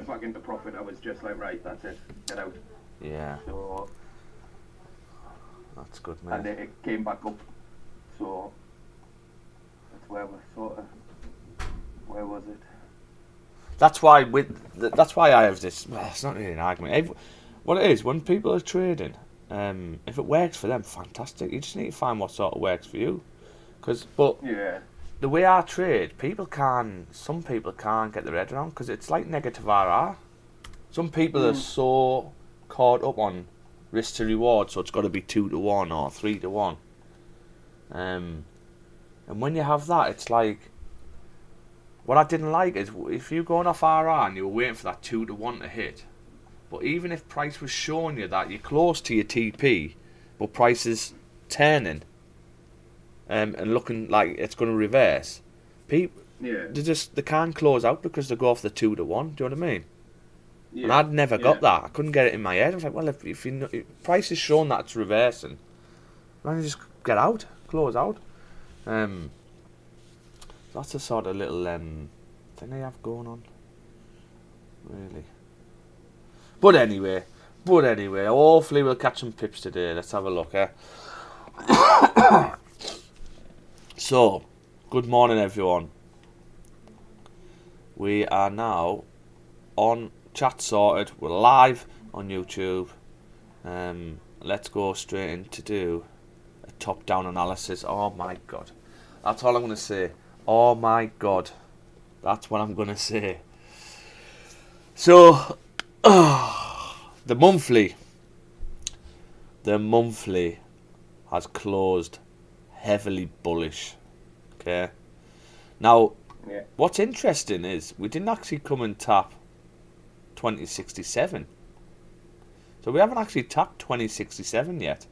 back into profit, I was just like, right, that's it, get out. Yeah. So that's good, man. And it came back up. So that's where we're sort of. Where was it? That's why that's why I have this. Well, it's not really an argument. What it is, when people are trading, if it works for them, fantastic. You just need to find what sort of works for you. Yeah. The way I trade, some people can't get their head around because it's like negative RR. Some people are so caught up on risk to reward, so it's got to be 2 to 1 or 3 to 1. And when you have that, it's like, what I didn't like is if you're going off RR and you were waiting for that 2 to 1 to hit, but even if price was showing you that you're close to your TP, but price is turning and looking like it's going to reverse, people they can't close out because they go off the 2 to 1. Do you know what I mean? Yeah. And I'd never got that. I couldn't get it in my head. I was like, well, if you know, if price is showing that it's reversing, why don't you just get out, close out? That's the sort of little thing I have going on, really. But anyway, hopefully we'll catch some pips today. Let's have a look, eh? So, good morning, everyone. We are now on chat sorted. We're live on YouTube. Let's go straight in to do a top-down analysis. Oh my god, that's all I'm going to say. Oh my god, that's what I'm going to say. So, the monthly has closed heavily bullish. Okay. Now, what's interesting is we didn't actually come and tap 2067. So we haven't actually tapped 2067 yet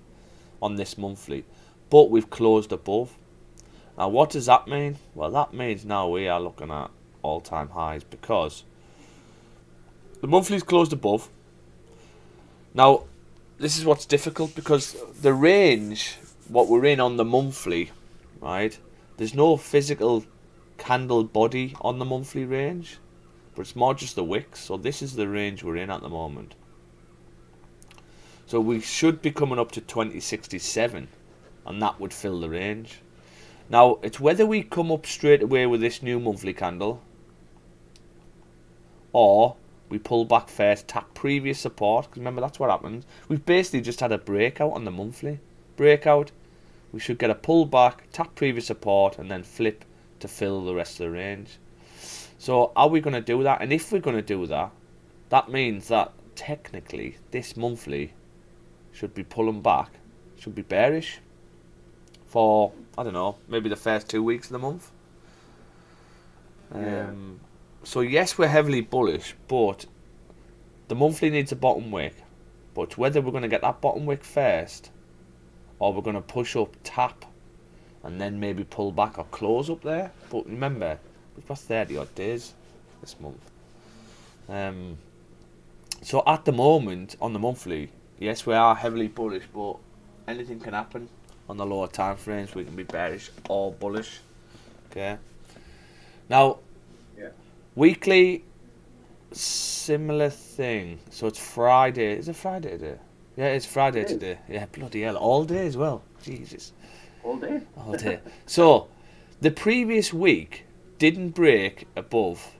on this monthly, but we've closed above. Now, what does that mean? Well, that means now we are looking at all-time highs because the monthly's closed above. Now, this is what's difficult because the range, what we're in on the monthly, right? There's no physical candle body on the monthly range, but it's more just the wicks. So this is the range we're in at the moment. So we should be coming up to 2067, and that would fill the range. Now, it's whether we come up straight away with this new monthly candle, or we pull back first, tap previous support, because remember that's what happens. We've basically just had a breakout on the monthly. Breakout, we should get a pull back, tap previous support, and then flip to fill the rest of the range. So are we going to do that? And if we're going to do that, that means that technically this monthly should be pulling back, should be bearish for, I don't know, maybe the first 2 weeks of the month. So yes, we're heavily bullish, but the monthly needs a bottom wick. But whether we're going to get that bottom wick first, or we're going to push up, tap, and then maybe pull back or close up there. But remember, we've got 30 odd days this month. So at the moment, on the monthly, yes, we are heavily bullish, but anything can happen on the lower time frames. We can be bearish or bullish. Okay. Now, weekly, similar thing. So it's Friday. Is it Friday today? Yeah, it's Friday today. Yeah, bloody hell. All day as well. Jesus. All day? All day. So, the previous week didn't break above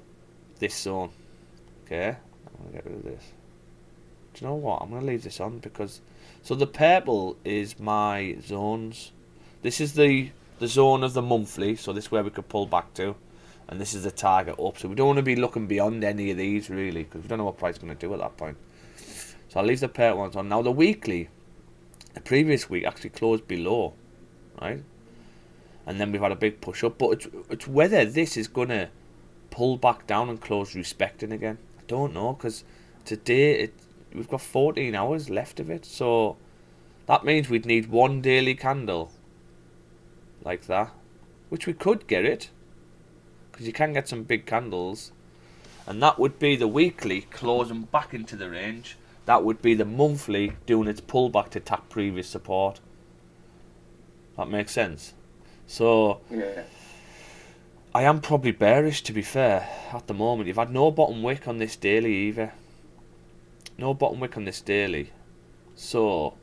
this zone. Okay? I'm going to get rid of this. Do you know what? I'm going to leave this on because... So, the purple is my zones. This is the zone of the monthly. So, this is where we could pull back to. And this is the target up. So, we don't want to be looking beyond any of these, really. Because we don't know what price is going to do at that point. So, I'll leave the purple ones on. Now, the weekly... The previous week actually closed below. Right? And then we've had a big push up. But it's whether this is going to pull back down and close respecting again. I don't know. Because today... We've got 14 hours left of it. So, that means we'd need one daily candle. Like that. Which we could get it. Because you can get some big candles. And that would be the weekly closing back into the range. That would be the monthly doing its pullback to tap previous support. That makes sense. So, I am probably bearish, to be fair, at the moment. You've had no bottom wick on this daily either. No bottom wick on this daily. So,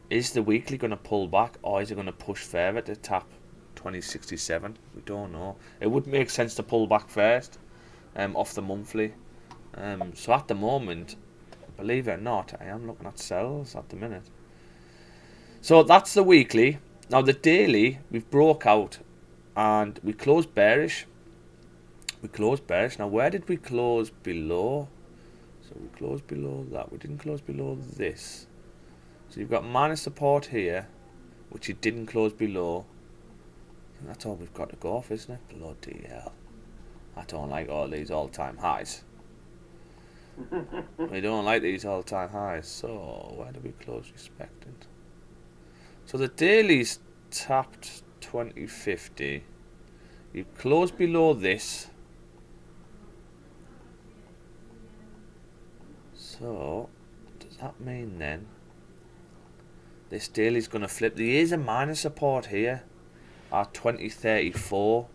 is the weekly going to pull back, or is it going to push further to tap 2067? We don't know. It would make sense to pull back first off the monthly. So at the moment, believe it or not, I am looking at sells at the minute. So that's the weekly. Now the daily, we've broke out and we closed bearish. Now where did we close below? So we closed below that. We didn't close below this. So you've got minor support here, which you didn't close below. And that's all we've got to go off, isn't it? Bloody hell. I don't like all these all-time highs. We don't like these all-time highs. So where do we close respecting? So the daily's tapped 2050. You close below this. So does that mean then this daily's going to flip? There is a minor support here at 2034,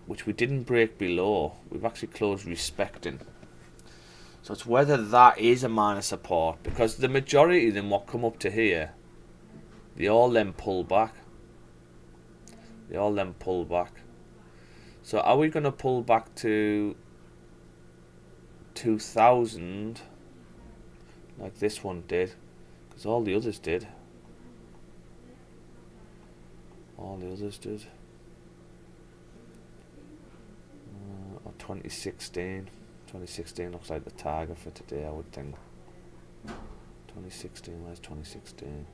which we didn't break below. We've actually closed respecting. So it's whether that is a minor support, because the majority of them what come up to here, they all then pull back. They all then pull back. So are we going to pull back to 2000 like this one did? Because all the others did. All the others did. Or 2016. 2016 looks like the target for today, I would think. 2016, where's 2016?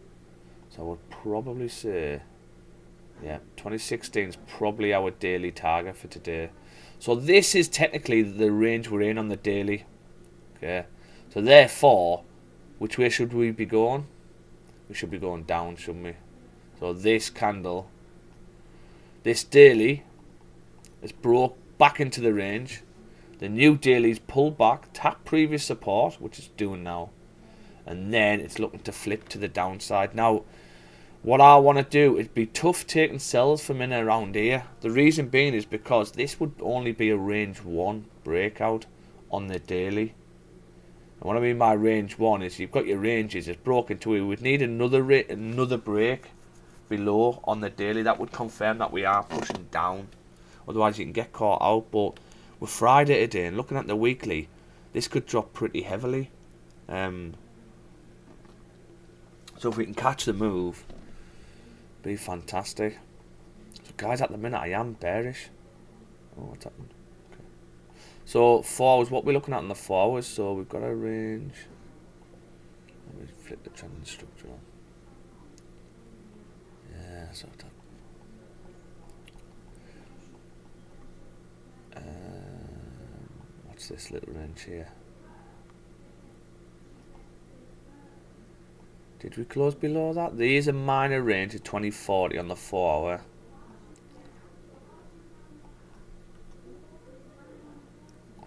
So I would probably say, yeah, 2016 is probably our daily target for today. So this is technically the range we're in on the daily. Okay. So therefore, which way should we be going? We should be going down, shouldn't we? So this candle, this daily, has broke back into the range. The new daily's pulled back, tapped previous support, which it's doing now. And then it's looking to flip to the downside. Now, what I want to do is be tough taking sells from in and around here. The reason being is because this would only be a range 1 breakout on the daily. And what I mean by range 1 is you've got your ranges, it's broken to it. We'd need another break below on the daily. That would confirm that we are pushing down. Otherwise you can get caught out. But with Friday today and looking at the weekly, this could drop pretty heavily. So if we can catch the move, be fantastic. So guys, at the minute I am bearish. Oh, what's happened? Okay. So 4 hours, what we're looking at in the 4 hours. So we've got a range. Let me flip the trend and structure on. Yeah, so that. What's this little range here? Did we close below that? There is a minor range of 2040 on the 4 hour.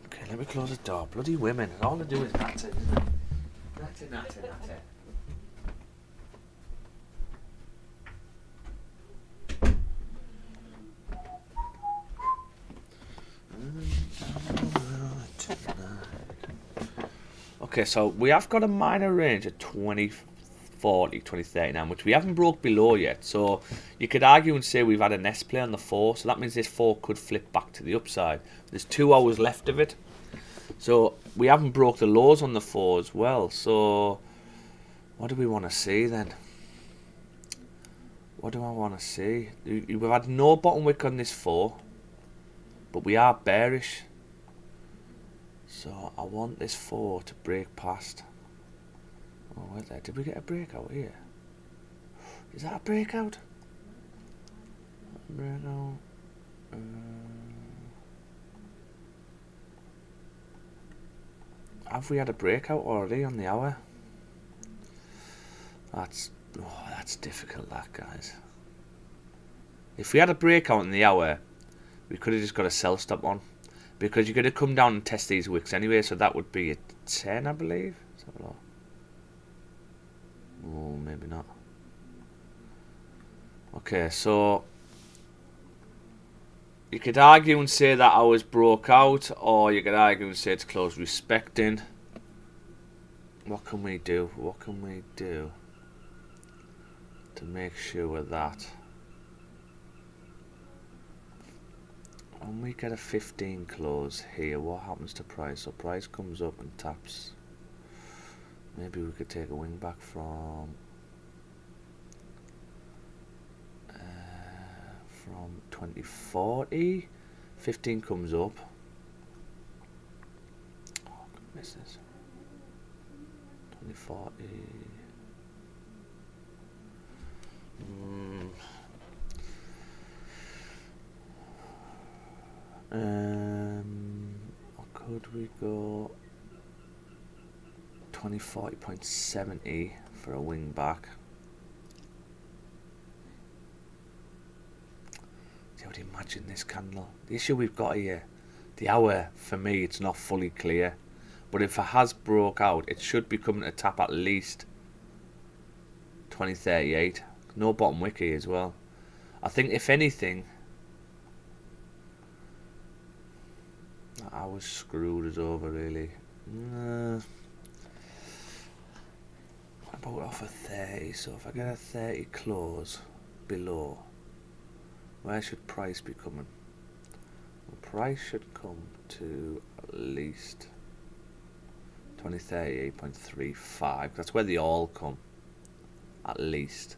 Okay, let me close the door. Bloody women. And all they do is natter, isn't it? Natter, natter, natter. Okay, so we have got a minor range of 2040, 2039, which we haven't broke below yet. So you could argue and say we've had an S play on the 4, so that means this 4 could flip back to the upside. There's 2 hours left of it. So we haven't broke the lows on the 4 as well. So what do we want to see then? What do I want to see? We've had no bottom wick on this 4, but we are bearish. So I want this 4 to break past. Oh, wait there. Did we get a breakout here? Is that a breakout? Breakout. Have we had a breakout already on the hour? That's difficult, that, guys. If we had a breakout in the hour, we could have just got a sell stop on. Because you're going to come down and test these wicks anyway, so that would be a 10, I believe. Oh, maybe not. Okay, so you could argue and say that ours broke out, or you could argue and say it's closed respecting. What can we do? What can we do to make sure that when we get a 15 close here, what happens to price? So price comes up and taps. Maybe we could take a wing back from 2040. 15 comes up. Misses. 2040. Or could we go 2040.70 for a wing back? See, would you imagine this candle? The issue we've got here, the hour, for me, it's not fully clear. But if it has broke out, it should be coming to tap at least 2038. No bottom wick here as well. I think if anything, I was screwed as over really. What about off a 30? So if I get a 30 close below, where should price be coming? Well, price should come to at least 2038.35. That's where they all come. At least.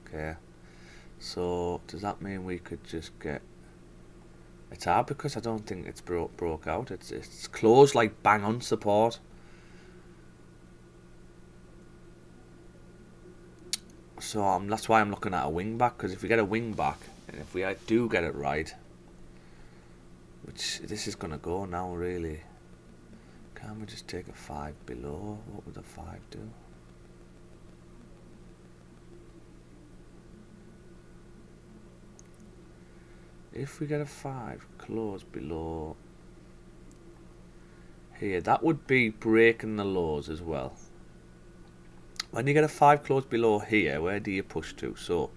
Okay. So does that mean we could just get? It's hard because I don't think it's broke out. It's closed like bang on support. So that's why I'm looking at a wing back, because if we get a wing back, and if we do get it right, which this is gonna go now really. Can't we just take a 5 below? What would a 5 do? If we get a 5 close below here, that would be breaking the lows as well. When you get a 5 close below here, where do you push to? So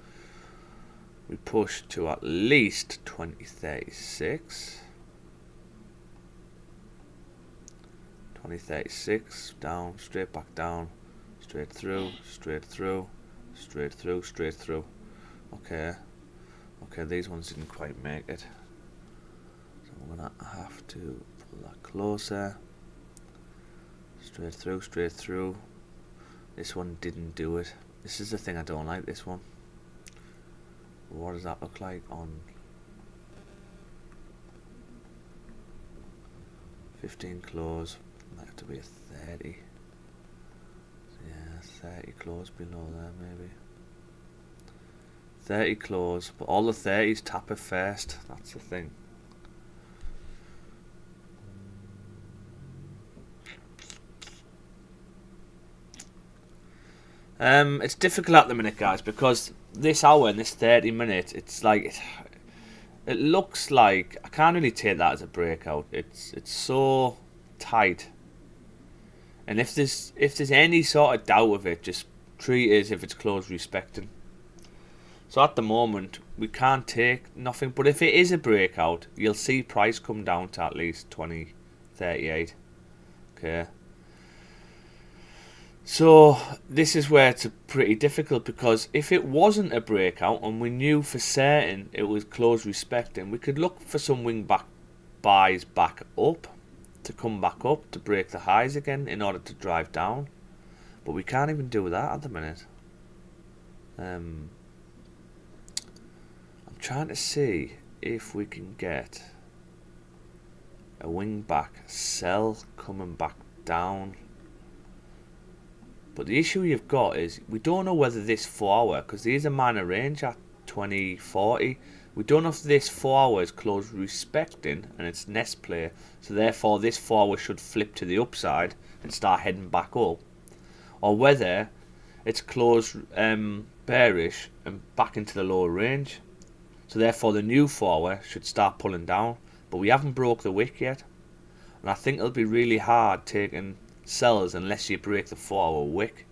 we push to at least 2036. 2036, down, straight back down, straight through, straight through, straight through, straight through. Okay. Okay, these ones didn't quite make it. So I'm gonna have to pull that closer. Straight through, straight through. This one didn't do it. This is the thing I don't like, this one. What does that look like on 15 close? Might have to be a 30. Yeah, 30 close below there maybe. 30 close, but all the 30s tap it first. That's the thing. It's difficult at the minute, guys, because this hour and this 30 minutes, it's like it looks like I can't really take that as a breakout. It's so tight, and if there's any sort of doubt of it, just treat it as if it's close respecting. So at the moment we can't take nothing, but if it is a breakout, you'll see price come down to at least 2038. Okay. So this is where it's pretty difficult, because if it wasn't a breakout and we knew for certain it was close respecting, we could look for some wing back buys back up to come back up to break the highs again in order to drive down, but we can't even do that at the minute. I'm trying to see if we can get a wing back sell coming back down. But the issue you've got is we don't know whether this 4 hour, because there is a minor range at 2040, we don't know if this 4 hour is close respecting and it's nest play, so therefore this 4 hour should flip to the upside and start heading back up, or whether it's close bearish and back into the lower range, so therefore the new 4 hour should start pulling down. But we haven't broke the wick yet, and I think it'll be really hard taking sells unless you break the 4 hour wick.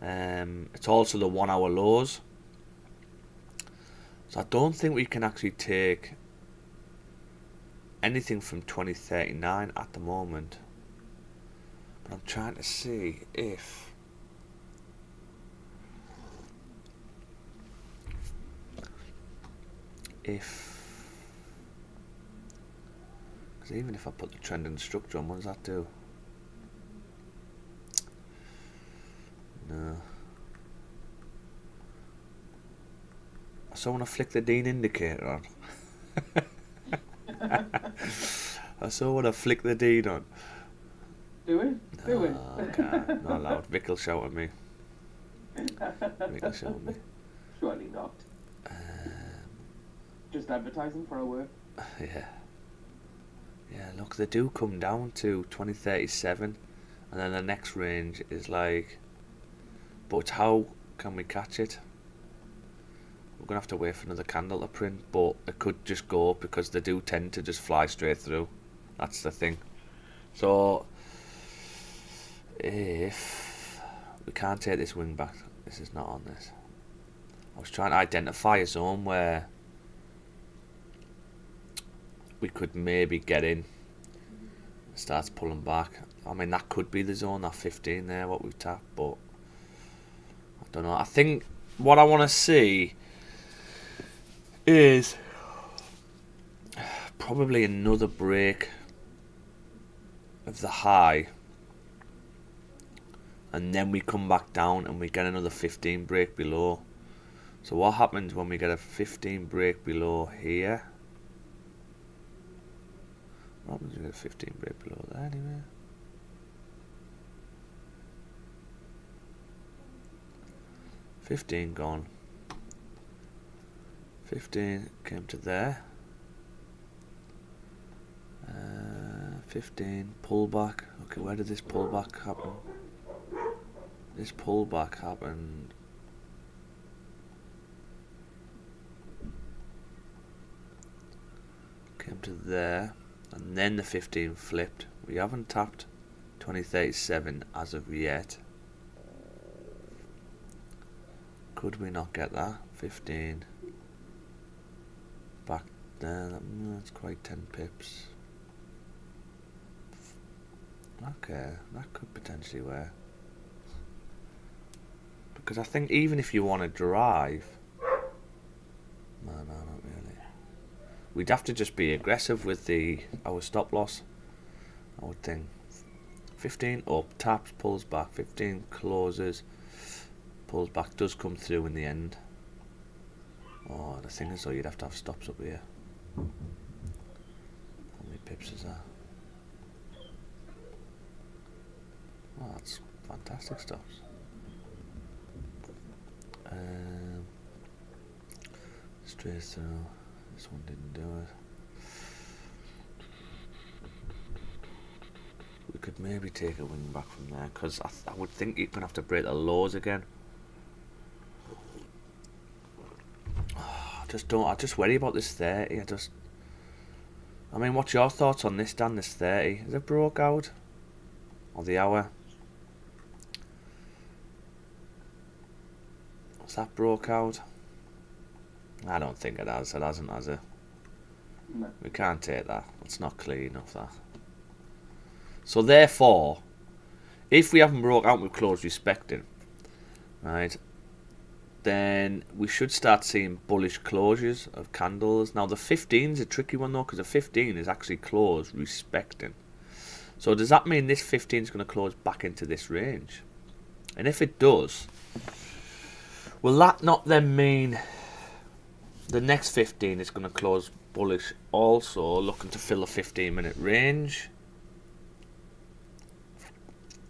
It's also the 1 hour lows, so I don't think we can actually take anything from 2039 at the moment. But I'm trying to see if because even if I put the trend and structure on, what does that do? No. I still want to flick the Dean indicator on. I still want to flick the Dean on. Do it. Do it. Oh, okay, not allowed. Vic will shout at me. Vic will shout at me. Surely not. Just advertising for our work. Yeah. Yeah, look, they do come down to 2037, and then the next range is like, but how can we catch it? We're going to have to wait for another candle to print, but it could just go up because they do tend to just fly straight through. That's the thing. So, if we can't take this wing back, this is not on this. I was trying to identify a zone where we could maybe get in. It starts pulling back. I mean, that could be the zone, that 15 there, what we've tapped, but I don't know. I think what I want to see is probably another break of the high, and then we come back down and we get another 15 break below. So what happens when we get a 15 break below here? What happens when we get a 15 break below there anyway? $15 gone. 15 came to there. 15 pullback. Okay, where did this pullback happen? This pullback happened. Came to there, and then the 15 flipped. We haven't tapped 2037 as of yet. Could we not get that? 15 back there. That's quite 10 pips. Okay, that could potentially work. Because I think even if you want to drive, no, not really. We'd have to just be aggressive with our stop loss, I would think. 15 up, taps, pulls back. 15 closes, pulls back, does come through in the end. Oh, the thing is though, you'd have to have stops up here. How many pips is that? Oh, that's fantastic stops. Straight through. This one didn't do it. We could maybe take a wing back from there, because I would think you're gonna have to break the lows again. I just worry about this 30. I mean, what's your thoughts on this, Dan? This 30, is it broke out? Or the hour? Has that broke out? I don't think it has. It hasn't, has it? No. We can't take that. It's not clean enough, that. So therefore, if we haven't broke out, we've closed respecting, right? Then we should start seeing bullish closures of candles. Now the 15 is a tricky one though, because the 15 is actually closed respecting. So does that mean this 15 is going to close back into this range? And if it does, will that not then mean the next 15 is going to close bullish also, looking to fill a 15-minute range?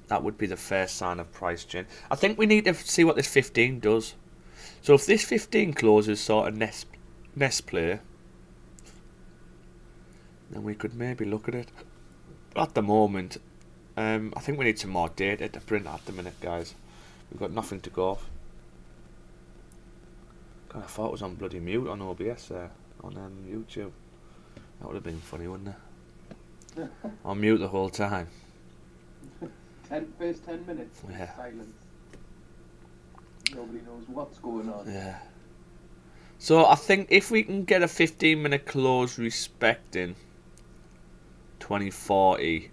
That would be the first sign of price change. I think we need to see what this 15 does. So if this 15 closes sort of nest play, then we could maybe look at it. At the moment, I think we need some more data to print at the minute, guys. We've got nothing to go off. God, I thought it was on bloody mute on OBS there, on YouTube. That would have been funny, wouldn't it? On mute the whole time. First 10 minutes. Yeah. Silence. Nobody knows what's going on. Yeah. So I think if we can get a 15-minute close respecting 2040,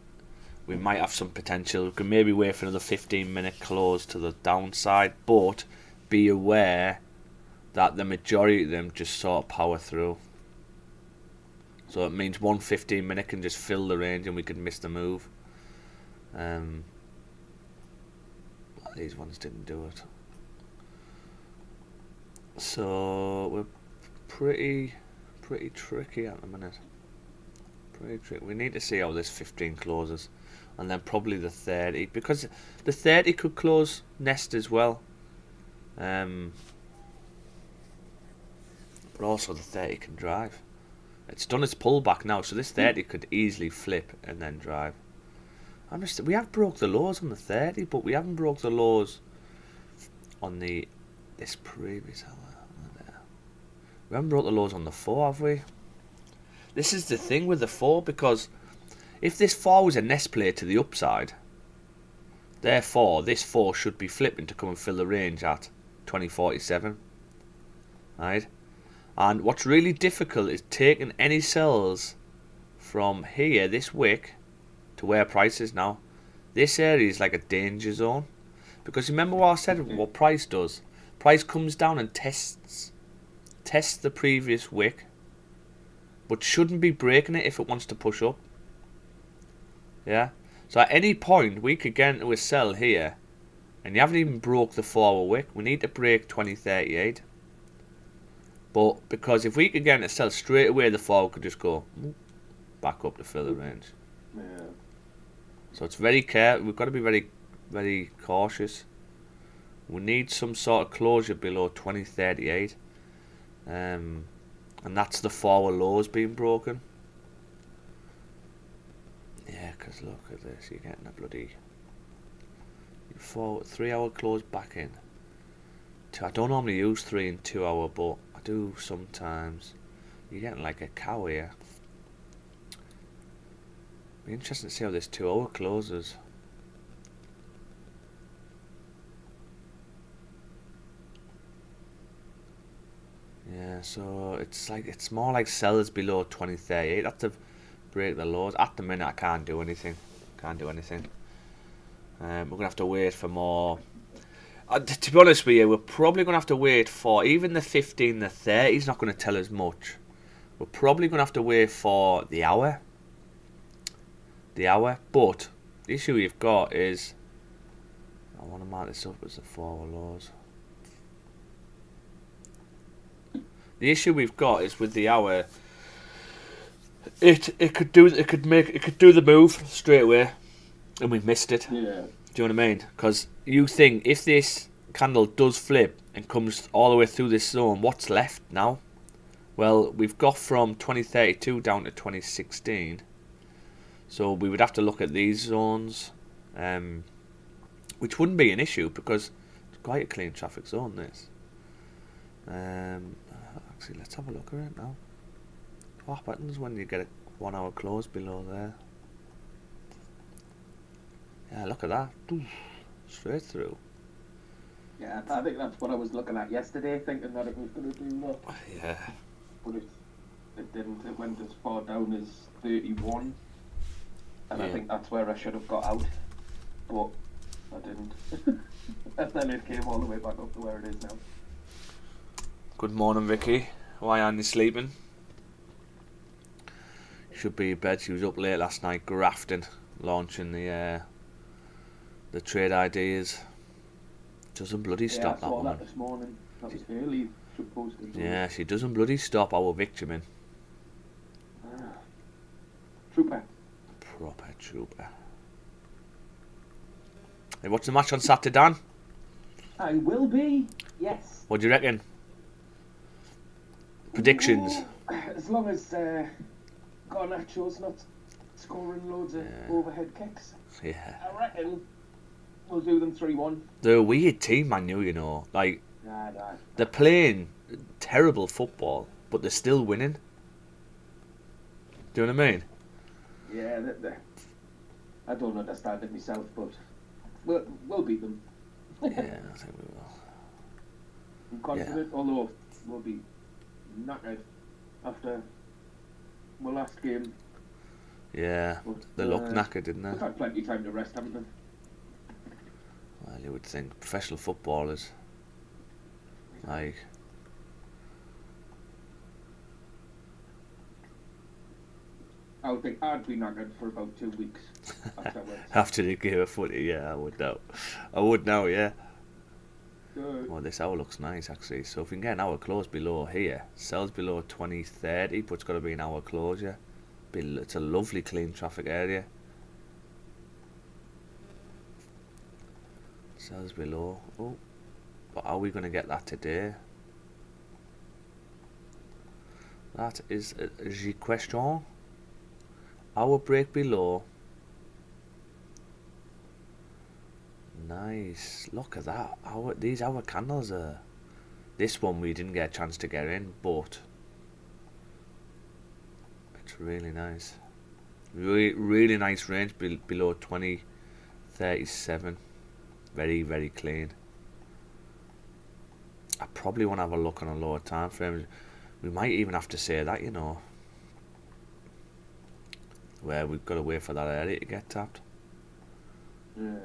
we might have some potential. We can maybe wait for another 15-minute close to the downside, but be aware that the majority of them just sort of power through. So it means one 15-minute can just fill the range and we could miss the move. These ones didn't do it. So we're pretty tricky at the minute. Pretty tricky. We need to see how this 15 closes. and then probably the 30, because the 30 could close nest as well. But also the 30 can drive. It's done its pullback now, so this 30 could easily flip and then drive. We have broke the lows on the 30, but we haven't broke the lows on this previous hour. We haven't broke the lows on the 4, have we? This is the thing with the 4, because if this 4 was a nest play to the upside, therefore this 4 should be flipping to come and fill the range at 2047. Right? And what's really difficult is taking any sells from here, this wick, to where price is now. This area is like a danger zone. Because remember what I said, what price does? Price comes down and tests the previous wick, but shouldn't be breaking it if it wants to push up. Yeah? So at any point, we could get into a sell here, and you haven't even broke the 4-hour wick. We need to break 2038. But because if we could get into sell straight away, the 4 could just go back up to fill the range. Yeah. So it's very careful. We've got to be very, very cautious. We need some sort of closure below 2038. And that's the 4-hour lows being broken. Yeah, because look at this. You're getting a bloody 3-hour close back in. I don't normally use 3 and 2 hour, but I do sometimes. You're getting like a cow here. Be interesting to see how this 2 hour closes. Yeah, so it's more like sells below 2038. That's to break the lows. At the minute, I can't do anything. We're gonna have to wait for more. To be honest with you, we're probably gonna have to wait for even the 15, the 30 is not gonna tell us much. We're probably gonna have to wait for the hour. But the issue we've got is I want to mark this up as the 4-hour lows. The issue we've got is with the hour. It could do the move straight away, and we've missed it. Yeah. Do you know what I mean? Because you think if this candle does flip and comes all the way through this zone, what's left now? Well, we've got from 2032 down to 2016. So we would have to look at these zones, which wouldn't be an issue because it's quite a clean traffic zone, this. Actually, let's have a look at it now. What happens when you get a 1 hour close below there? Yeah, look at that. Straight through. Yeah, I think that's what I was looking at yesterday, thinking that it was going to do that. Yeah. But it didn't. It went as far down as 31. And I think that's where I should have got out. But I didn't. And then it came all the way back up to where it is now. Good morning, Vicky. Why aren't you sleeping? Should be in bed. She was up late last night grafting, launching the trade ideas. Doesn't bloody stop that woman. I saw that this morning. That was early. Yeah, she doesn't bloody stop our victiming. Trooper. Proper trooper. Hey, what's the match on Saturday, Dan? I will be. Yes. What do you reckon? Predictions. As long as Garnacho's not scoring loads of overhead kicks. Yeah. I reckon we'll do them 3-1. They're a weird team, Man U, you know. Like, Nah. they're playing terrible football, but they're still winning. Do you know what I mean? Yeah, I don't understand it myself, but we'll beat them. Yeah, I think we will. I'm confident, although we'll be knackered after my last game. Yeah, But, they look knackered, didn't They've they? had plenty of time to rest, haven't they? Well, you would think professional footballers, like, I would think I'd be knackered for about 2 weeks afterwards. after the game of footy, yeah, I would know, yeah. Well, this hour looks nice, actually. So if we can get an hour close below here, sells below 2030, but it's got to be an hour close, yeah. It's a lovely clean traffic area. Sells below. Oh, but are we going to get that today? That is the question. Our break below. Nice. Look at that. These hour candles are. This one we didn't get a chance to get in, but it's really nice. Really nice range below 2037. Very, very clean. I probably want to have a look on a lower time frame. We might even have to say that, you know, where we've got to wait for that area to get tapped. Yeah.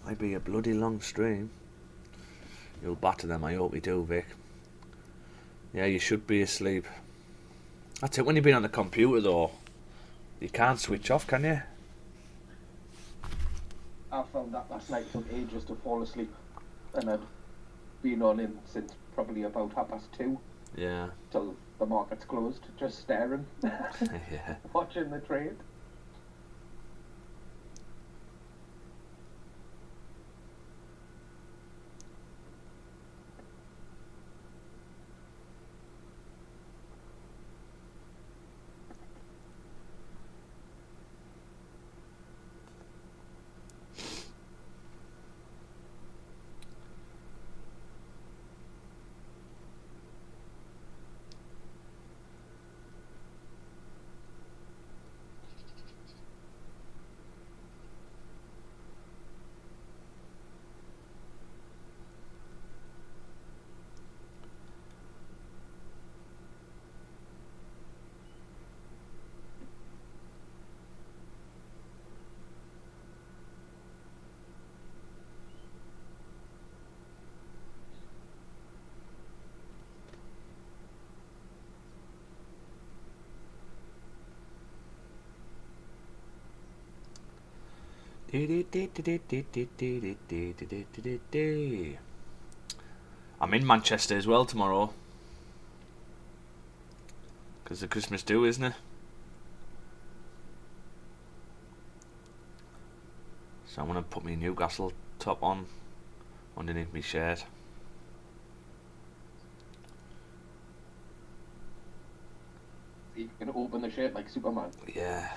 Might be a bloody long stream. You'll batter them, I hope you do, Vic. Yeah, you should be asleep. That's it, when you've been on the computer though, you can't switch off, can you? I found that last night took ages to fall asleep, and I'd been on in since probably about 2:30 Yeah. till the markets closed, just staring, Yeah. watching the trade. I'm in Manchester as well tomorrow. Because the Christmas do, isn't it? So I'm going to put my Newcastle top on underneath my shirt. You can open the shirt like Superman. Yeah.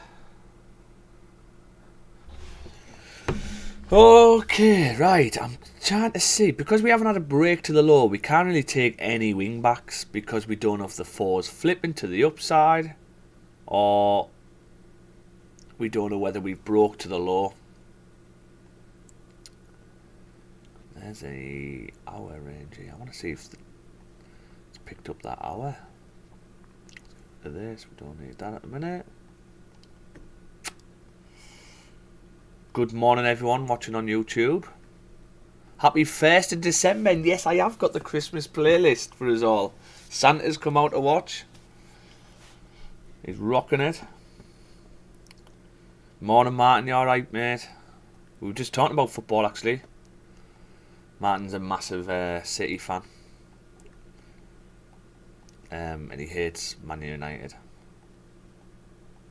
Okay, right. I'm trying to see. Because we haven't had a break to the low, we can't really take any wing backs because we don't know if the four's flipping to the upside or we don't know whether we've broke to the low. There's a hour range here. I want to see if it's picked up that hour. Look at this. We don't need that at the minute. Good morning, everyone watching on YouTube. Happy 1st of December, and yes, I have got the Christmas playlist for us all. Santa's come out to watch. He's rocking it. Morning, Martin. You alright, mate? We were just talking about football, actually. Martin's a massive City fan. And he hates Man United.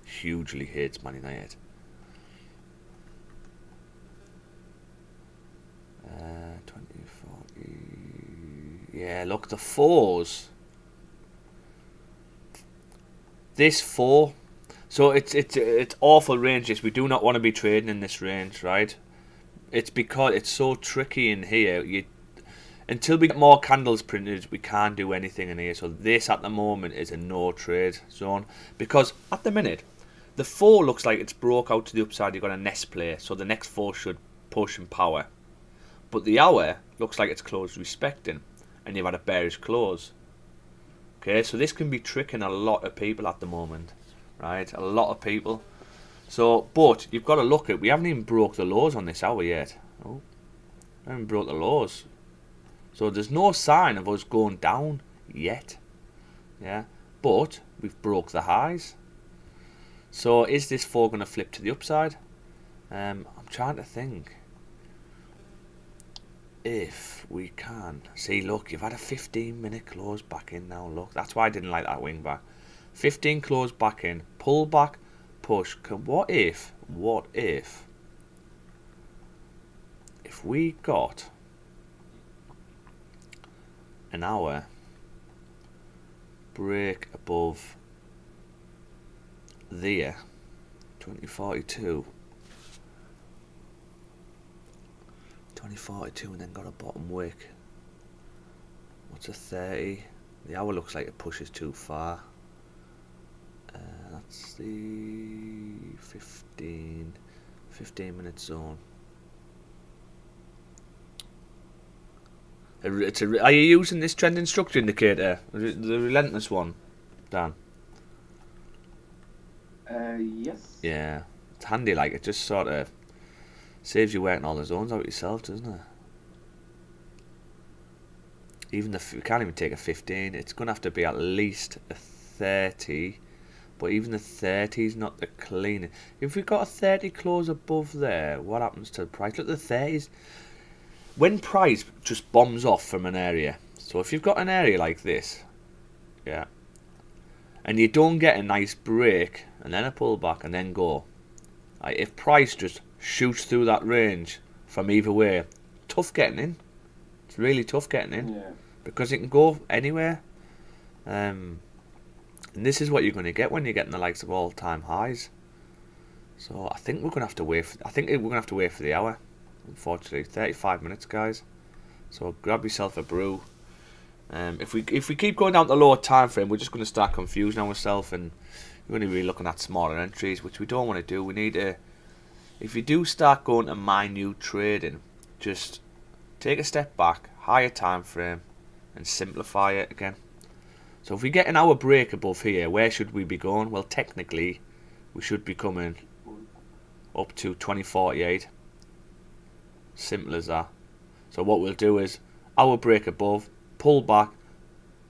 Hugely hates Man United. 2040. Yeah, look, the fours. This four. So it's awful ranges. We do not want to be trading in this range, right? It's because it's so tricky in here. Until we get more candles printed, we can't do anything in here. So this at the moment is a no trade zone because at the minute the 4 looks like it's broke out to the upside. You've got a nest play, so the next 4 should push and power. But the hour looks like it's closed respecting, and you've had a bearish close. Okay, so this can be tricking a lot of people at the moment, right? A lot of people. So, but you've got to look at. We haven't even broke the lows on this hour yet. Oh, we haven't broke the lows. So there's no sign of us going down yet. Yeah, but we've broke the highs. So is this 4 going to flip to the upside? I'm trying to think. if we can see, look, you've had a 15-minute close back in now. Look, that's why I didn't like that wing back. 15 close back in, pull back, push. What if we got an hour break above there, 2042, and then got a bottom wick? What's a 30? The hour looks like it pushes too far. That's the 15 minute zone. Are you using this trending structure indicator? The relentless one, Dan? Yes. Yeah, it's handy. Like, it just sort of saves you working all the zones out yourself, doesn't it? Even we can't even take a 15. It's gonna have to be at least a 30. But even the 30 is not the cleanest. If we got a 30 close above there, what happens to the price? Look, the 30s. When price just bombs off from an area. So if you've got an area like this, yeah, and you don't get a nice break and then a pullback and then go, like, if price just shoots through that range from either way, tough getting in. It's really tough getting in, Yeah. because it can go anywhere. And this is what you're going to get when you're getting the likes of all-time highs. So I think we're going to have to wait. We're going to have to wait for the hour. Unfortunately, 35 minutes, guys. So grab yourself a brew. If we keep going down the lower time frame, we're just going to start confusing ourselves, and we're going to be looking at smaller entries, which we don't want to do. We need to. If you do start going to minute trading, just take a step back, higher time frame, and simplify it again. So if we get an hour break above here, where should we be going? Well, technically, we should be coming up to 2048. Simple as that. So what we'll do is hour break above, pull back,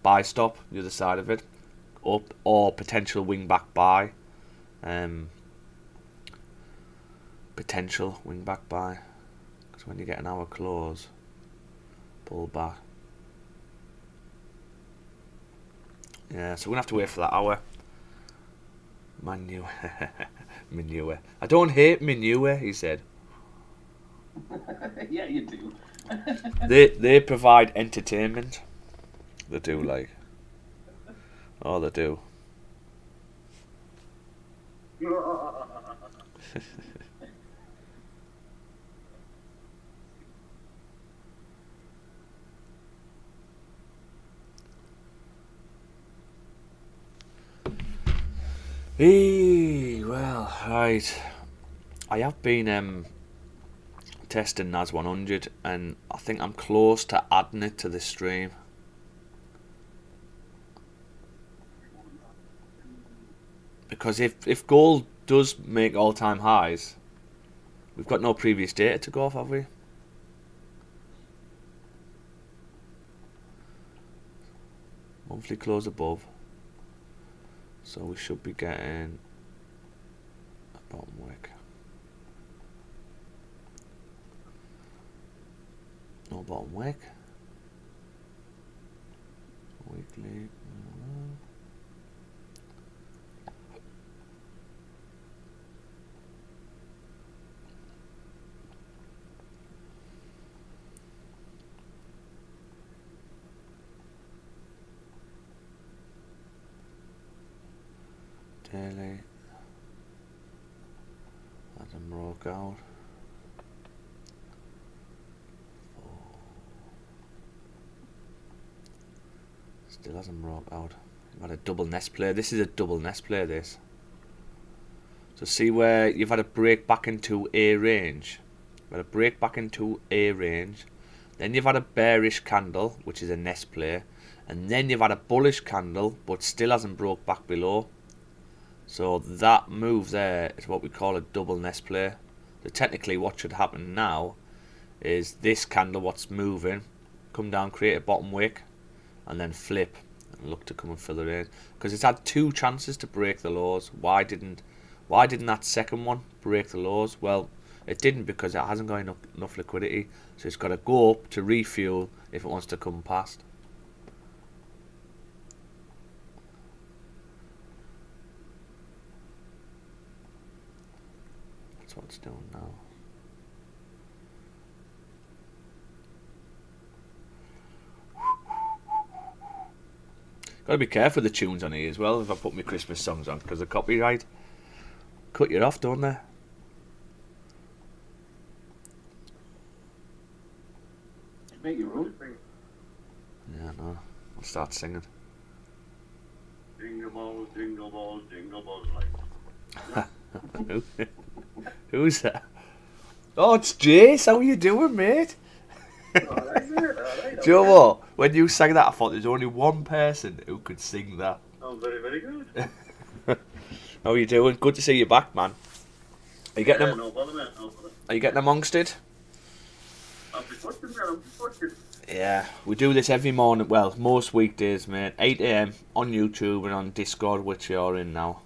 buy stop the other side of it, up, or potential wing back buy. Potential wing back buy, because when you get an hour close, pull back. Yeah, so we're gonna have to wait for that hour. Manure. Manure. I don't hate manure, he said. Yeah, you do. They provide entertainment. They do, like. Oh, they do. Well, right. I have been testing NAS 100, and I think I'm close to adding it to the stream. Because if gold does make all-time highs, we've got no previous data to go off, have we? Monthly close above. So we should be getting a bottom wick. No bottom wick. Weekly. Daily. Let them rock out. Still hasn't rocked out. You've had a double nest play. This is a double nest play, this. So see where you've had a break back into a range. You've had a break back into a range. Then you've had a bearish candle, which is a nest play. And then you've had a bullish candle, but still hasn't broke back below. So that move there is what we call a double nest play. So technically what should happen now is this candle, what's moving, come down, create a bottom wick, and then flip and look to come and fill it in. Because it's had two chances to break the lows. Why didn't that second one break the lows? Well, It didn't because it hasn't got enough liquidity. So it's got to go up to refuel if it wants to come past. That's what it's doing now. Got to be careful with the tunes on here as well if I put my Christmas songs on, because the copyright cut you off, don't they? Make your own. Yeah, no. I'll start singing. Jingle balls, like. Who's that? Oh, it's Jace. How are you doing, mate? Alright, mate, alright. Do you know what? When you sang that, I thought there's only one person who could sing that. Oh, very, very good. How are you doing? Good to see you back, man. Are you getting them? No bother, mate, no bother. Are you getting amongst it? I'm just watching, man, I'm just watching. Yeah, we do this every morning. Well, most weekdays, mate. 8 a.m. on YouTube and on Discord, which you're in now.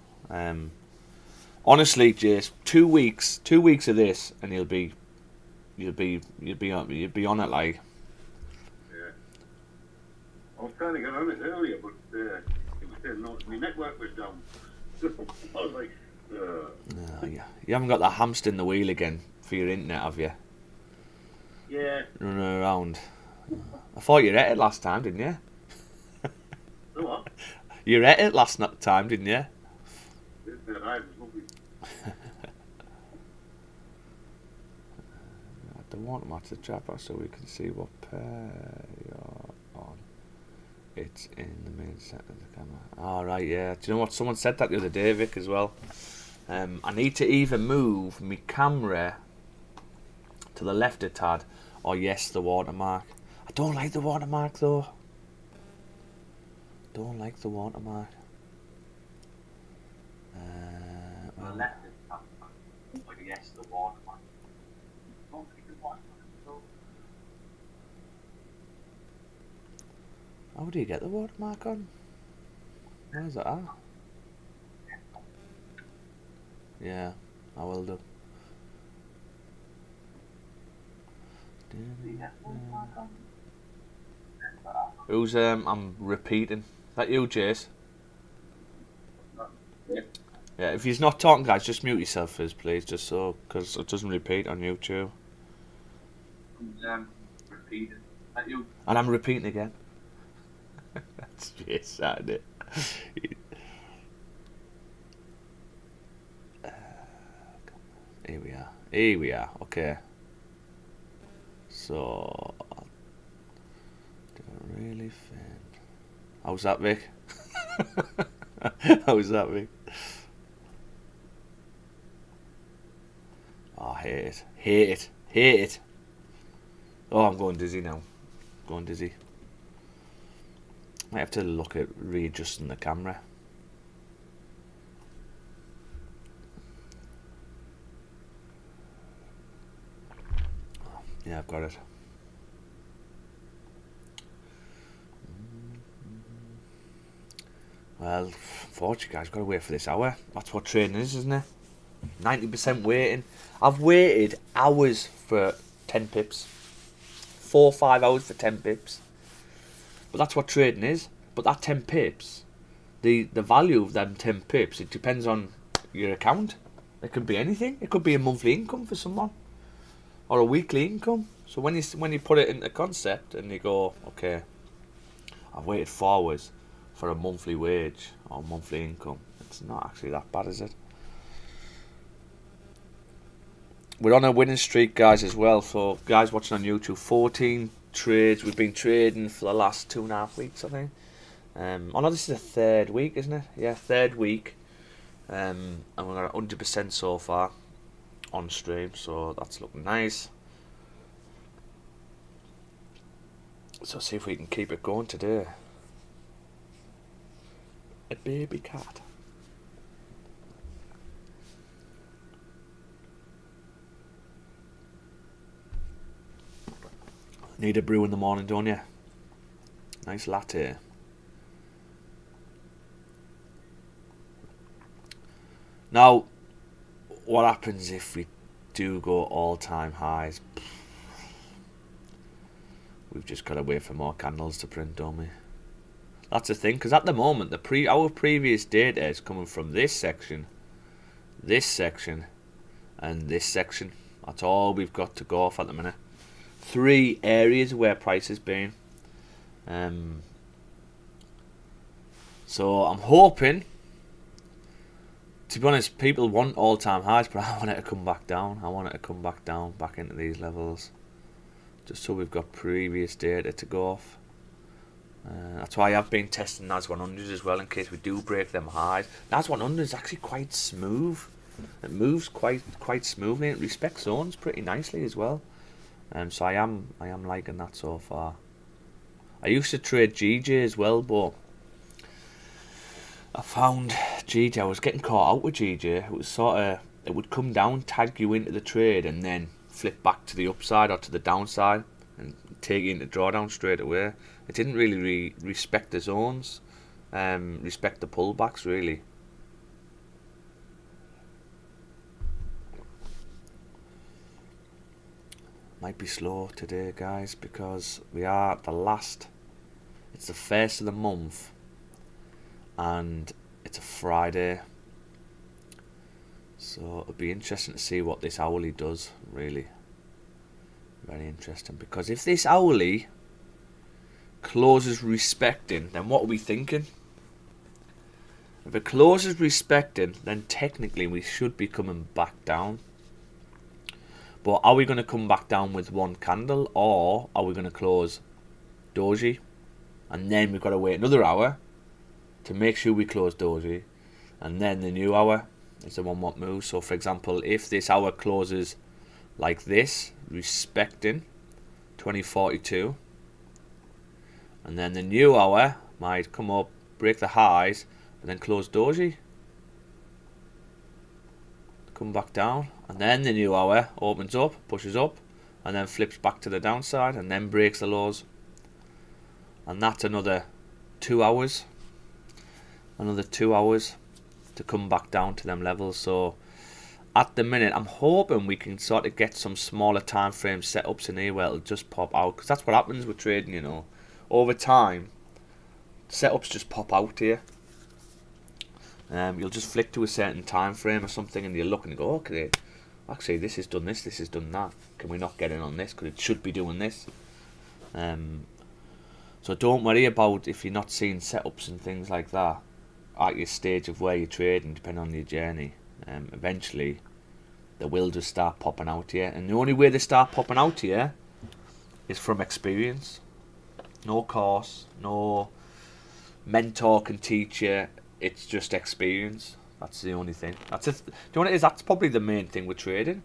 Honestly, Jace, 2 weeks of this, and you'll be on it like. Yeah. I was trying to get on it earlier, but it was saying no, my network was down. I was like, No, yeah. You haven't got that hamster in the wheel again for your internet, have you? yeah. Running around. I thought you ate it last time, didn't you? So what? You ate it last time, didn't you? The ride was lovely. I don't want to trap us so we can see what pair you're on. It's in the main set of the camera. Alright, yeah. Do you know what? Someone said that the other day, Vic, as well. I need to either move my camera to the left a tad or yes, the watermark. I don't like the watermark though. Don't like the watermark. Well, left is but yes, the watermark. Don't think the watermark. how do you get the watermark on? Where's it at? Yeah, I will do. Who's I'm repeating. Is that you, Jace? Yeah. Yeah, if he's not talking, guys, just mute yourself first, please, just so, because it doesn't repeat on YouTube. Repeated. That you. And I'm repeating again. That's Jace, isn't it? Here we are. Here we are. Okay. So, didn't really fin. How's that, Vic? How's that, Vic? Oh, I hate it. Hate it. Hate it. Oh, I'm going dizzy now. Going dizzy. Might have to look at readjusting the camera. Yeah, I've got it. Well, unfortunately, guys, got to wait for this hour. That's what trading is, isn't it? 90% waiting. I've waited hours for 10 pips. 4 or 5 hours for 10 pips. But that's what trading is. But that 10 pips, the value of them 10 pips, it depends on your account. It could be anything. It could be a monthly income for someone. Or a weekly income. So when you put it into concept and you go, okay, I've waited 4 hours for a monthly wage or monthly income, it's not actually that bad, is it? We're on a winning streak, guys, as well. So guys watching on YouTube, 14 trades. We've been trading for the last 2.5 weeks, I think. Oh no, this is the 3rd week, isn't it? Yeah, 3rd week. And we're at 100% so far on stream, so that's looking nice. So see if we can keep it going today. A baby cat. Need a brew in the morning, don't you? Nice latte. Now, what happens if we do go all-time highs, we've just got to wait for more candles to print, don't we? That's the thing, because at the moment, our previous data is coming from this section, and this section. That's all we've got to go off at the minute. 3 areas where price has been. So I'm hoping, to be honest, people want all-time highs, but I want it to come back down. I want it to come back down, back into these levels, just so we've got previous data to go off. That's why I've been testing NAS 100s as well, in case we do break them highs. NAS 100 is actually quite smooth. It moves quite smoothly. It respects zones pretty nicely as well. So I am liking that so far. I used to trade GJ as well, but I found GJ, I was getting caught out with GJ. It was sort of, it would come down, tag you into the trade, and then flip back to the upside or to the downside and take you into drawdown straight away. It didn't really respect the zones, respect the pullbacks really. Might be slow today, guys, because we are at the last. It's the first of the month, and it's a Friday, so it'll be interesting to see what this hourly does. Really, very interesting, because if this hourly closes respecting, then what are we thinking? If it closes respecting, then technically we should be coming back down. But are we going to come back down with one candle, or are we going to close doji, and then we've got to wait another hour to make sure we close doji, and then the new hour is the one what moves? So for example, if this hour closes like this, respecting 2042, and then the new hour might come up, break the highs, and then close doji, come back down, and then the new hour opens up, pushes up, and then flips back to the downside, and then breaks the lows, and that's another 2 hours, to come back down to them levels. So at the minute, I'm hoping we can sort of get some smaller time frame setups in here where it'll just pop out, because that's what happens with trading, you know. Over time, setups just pop out here. You'll just flick to a certain time frame or something, and you'll look and go, okay, actually this has done this, this has done that. Can we not get in on this? Because it should be doing this. So don't worry about if you're not seeing setups and things like that at your stage of where you're trading, depending on your journey. Eventually, they will just start popping out here, and the only way they start popping out here is from experience. No course, no mentor can teach you. It's just experience. That's the only thing. Do you know what it is? That's probably the main thing with trading.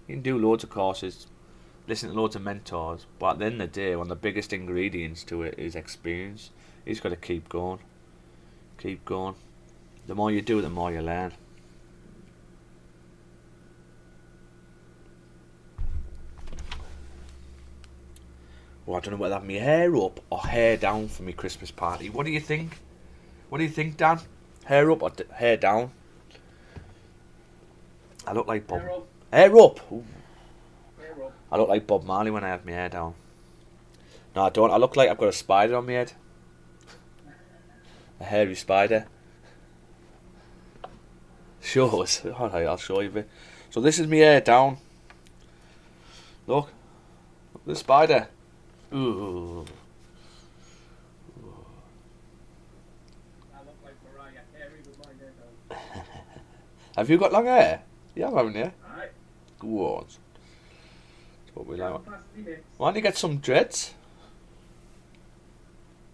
You can do loads of courses, listen to loads of mentors, but at the end of the day, one of the biggest ingredients to it is experience. You just got to keep going. Keep going. The more you do, the more you learn. Well, I don't know whether I have my hair up or hair down for my Christmas party. What do you think? What do you think, Dan? Hair up or hair down? I look like Bob. Hair up. Hair up. Ooh. Hair up. I look like Bob Marley when I have my hair down. No, I don't. I look like I've got a spider on my head. A hairy spider. Show us. Alright, I'll show you a bit. So this is my hair down. Look. Look at the spider. Ooh. I look like Mariah Carey with my hair down. Have you got long hair? You have, haven't you? Alright. Go on. That's what we like. Past the mix. Why don't you get some dreads?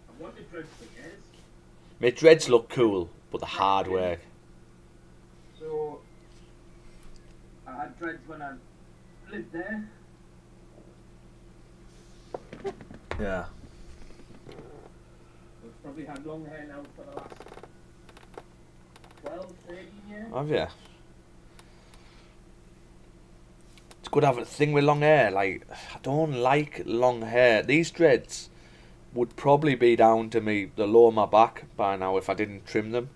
I wanted dreads for years. My dreads look cool, but the hard work. So, I had dreads when I lived there. Yeah. I've probably had long hair now for the last 12, 13 years. Have you? It's good to have a thing with long hair. Like, I don't like long hair. These dreads would probably be down to me the lower of my back by now if I didn't trim them.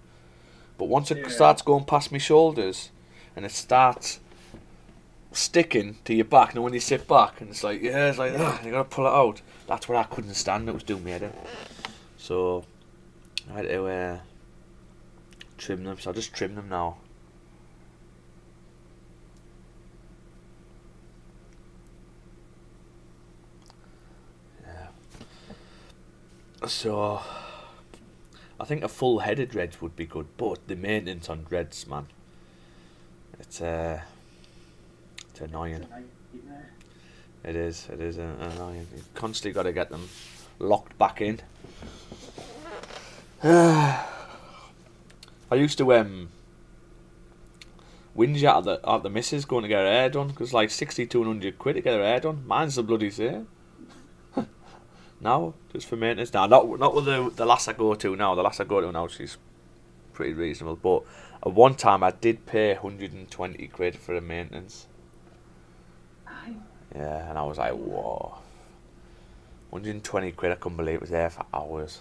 But once it starts going past my shoulders and it starts sticking to your back. And when you sit back, and it's like, yeah, it's like, you gotta pull it out. That's what I couldn't stand. It was doing me head in. So I had to trim them. So I'll just trim them now. Yeah. So I think a full-headed dredge would be good, but the maintenance on dreads, man, it's annoying. It is annoying. You've constantly got to get them locked back in. I used to whinge at the missus going to get her hair done, because like 6,200 quid to get her hair done. Mine's the bloody same. Now, just for maintenance. Now, not with the lass I go to now. The lass I go to now, she's pretty reasonable. But at one time, I did pay 120 quid for a maintenance. Yeah, and I was like, whoa. 120 quid, I couldn't believe it was there for hours.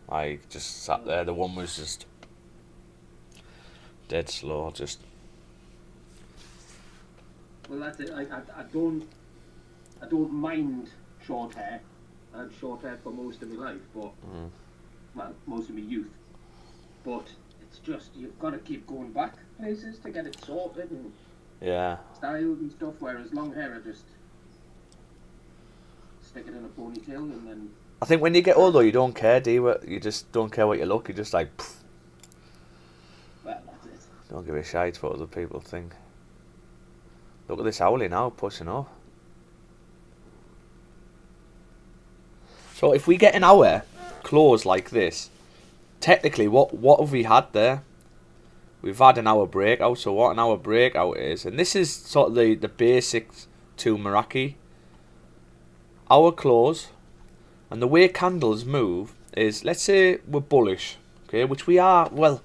I just sat there. The one was just dead slow, just. Well, that's it. I don't mind short hair. I had short hair for most of my life, but well, most of my youth. But it's just you've got to keep going back places to get it sorted and styled and stuff. Whereas long hair, I just stick it in a ponytail and then. I think when you get older, you don't care, do you? You just don't care what you look. You're just like, pff. Well, that's it. Don't give a shite what other people think. Look at this owlie now, pushing off. So if we get an hour close like this, technically what have we had there? We've had an hour breakout. So what an hour breakout is, and this is sort of the basics to Meraki. Hour close, and the way candles move is, let's say we're bullish, okay, which we are. Well,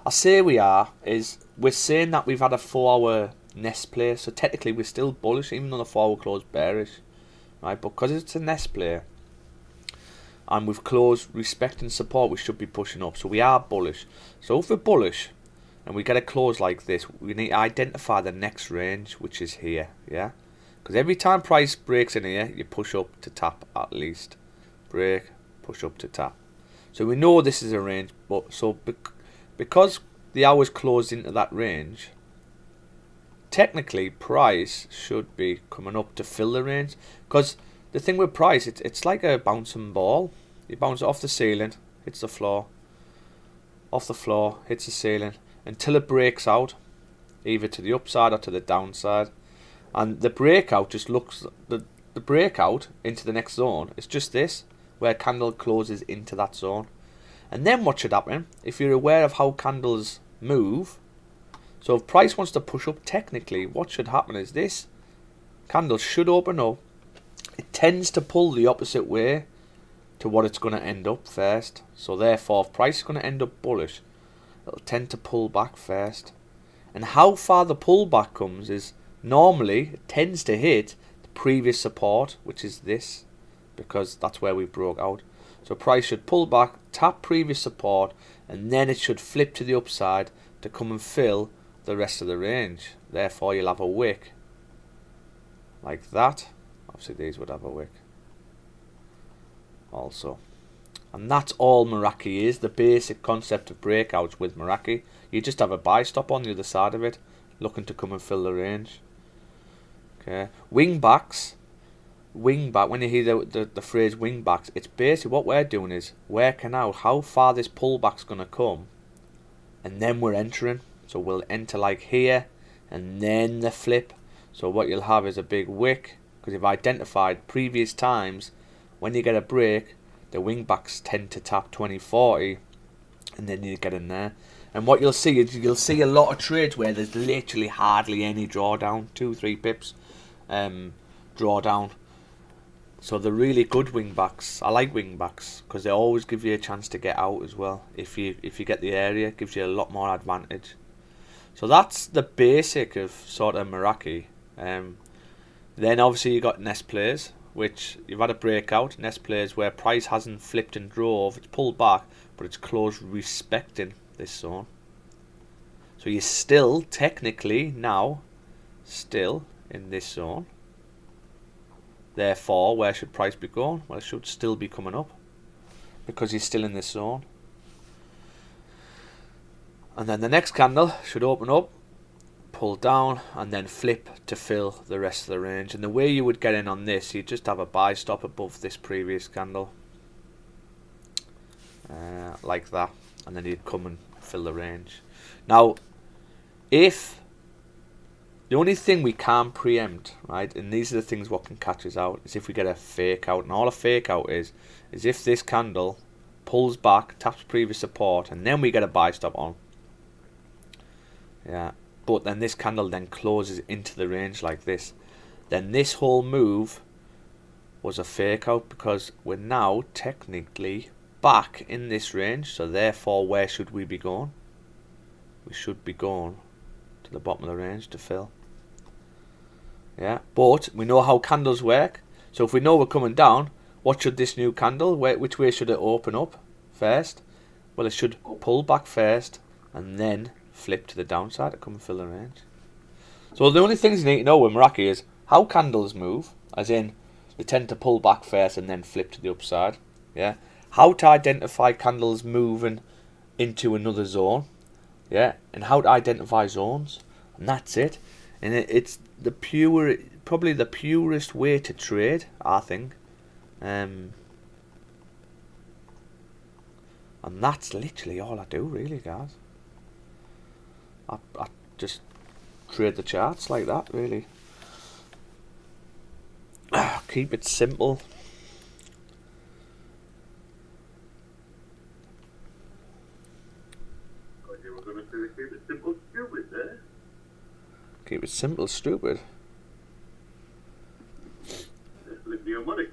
I say we are, is we're saying that we've had a 4-hour nest play, so technically we're still bullish even though the 4-hour close bearish, right? But because it's a nest play and we've closed respecting support, we should be pushing up, so we are bullish. So if we're bullish and we get a close like this, we need to identify the next range, which is here, yeah, because every time price breaks in here, you push up to tap at least. Break, push up to tap. So we know this is a range, but so because the hours closed into that range, technically price should be coming up to fill the range. Because the thing with price, it's like a bouncing ball. You bounce it off the ceiling, hits the floor, off the floor, hits the ceiling, until it breaks out, either to the upside or to the downside. And the breakout just looks, the breakout into the next zone, it's just this, where candle closes into that zone. And then what should happen, if you're aware of how candles move, so if price wants to push up, technically what should happen is this candle should open up. It tends to pull the opposite way to what it's going to end up first. So therefore, if price is going to end up bullish, it'll tend to pull back first. And how far the pullback comes is normally it tends to hit the previous support, which is this, because that's where we broke out. So price should pull back, tap previous support, and then it should flip to the upside to come and fill the rest of the range. Therefore, you'll have a wick like that. Obviously, these would have a wick also. And that's all Meraki is, the basic concept of breakouts with Meraki. You just have a buy stop on the other side of it, looking to come and fill the range. Okay, wingbacks. Wingback, when you hear the phrase wingbacks, it's basically what we're doing is working out how far this pullback's going to come, and then we're entering. So we'll enter like here, and then the flip. So what you'll have is a big wick, because you've identified previous times when you get a break, the wingbacks tend to tap 2040, and then you get in there. And what you'll see is you'll see a lot of trades where there's literally hardly any drawdown, 2-3 pips drawdown. So they're really good wingbacks. I like wingbacks because they always give you a chance to get out as well. If you get the area, it gives you a lot more advantage. So that's the basic of sort of Meraki. Then obviously you got nest plays, which you've had a breakout. Nest plays where price hasn't flipped and drove, it's pulled back, but it's closed respecting this zone. So you're still technically now still in this zone. Therefore, where should price be going? Well, it should still be coming up because he's still in this zone. And then the next candle should open up, pull down, and then flip to fill the rest of the range. And the way you would get in on this, you'd just have a buy stop above this previous candle, like that, and then you'd come and fill the range. Now, if the only thing we can't preempt, right, and these are the things what can catch us out, is if we get a fake out. And all a fake out is if this candle pulls back, taps previous support, and then we get a buy stop on. Yeah, but then this candle then closes into the range like this. Then this whole move was a fake out because we're now technically back in this range. So therefore, where should we be going? We should be going to the bottom of the range to fill. Yeah, but we know how candles work. So if we know we're coming down, what should this new candle, which way should it open up first? Well, it should pull back first and then flip to the downside to come and fill the range. So the only things you need to know with Meraki is how candles move, as in they tend to pull back first and then flip to the upside. Yeah, how to identify candles moving into another zone. Yeah, and how to identify zones, and that's it. And it's the probably the purest way to trade, I think. And that's literally all I do, really, guys. I just trade the charts like that, really. Keep it simple. Keep it simple, stupid there. Keep it simple, stupid. Live your money.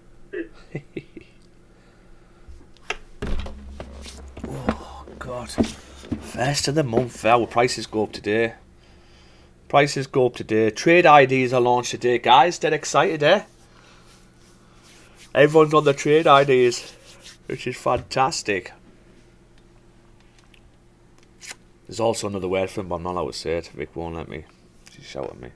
Oh God! First of the month. Our prices go up today. Prices go up today. Trade IDs are launched today, guys. They're excited, eh? Everyone's on the trade IDs, which is fantastic. There's also another word for him, but I'm not allowed to say it. Vic won't let me. She shout at me.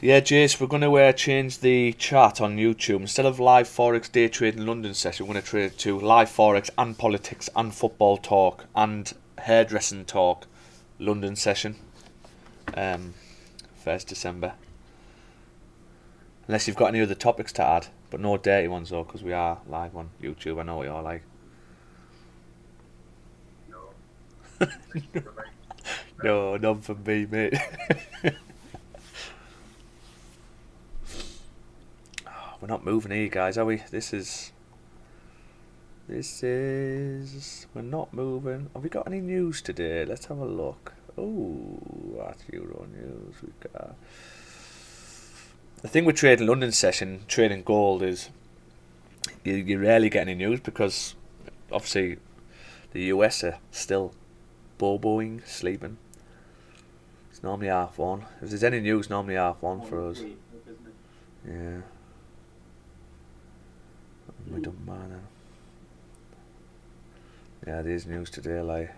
Yeah, Jace, we're going to change the chat on YouTube. Instead of live Forex day trading London session, we're going to trade it to live Forex and politics and football talk and hairdressing talk London session. 1st December. Unless you've got any other topics to add. But no dirty ones though, because we are live on YouTube. I know what you're like. No. No, none from me, mate. We're not moving here, guys, are we? We're not moving. Have we got any news today? Let's have a look. Oh, that's Euro news. We've got... The thing with trading London session, trading gold, is you rarely get any news because obviously the US are still boboing, sleeping. It's normally 1:30. If there's any news, normally 1:30 for us. Yeah. We don't mind. Yeah, there's news today, like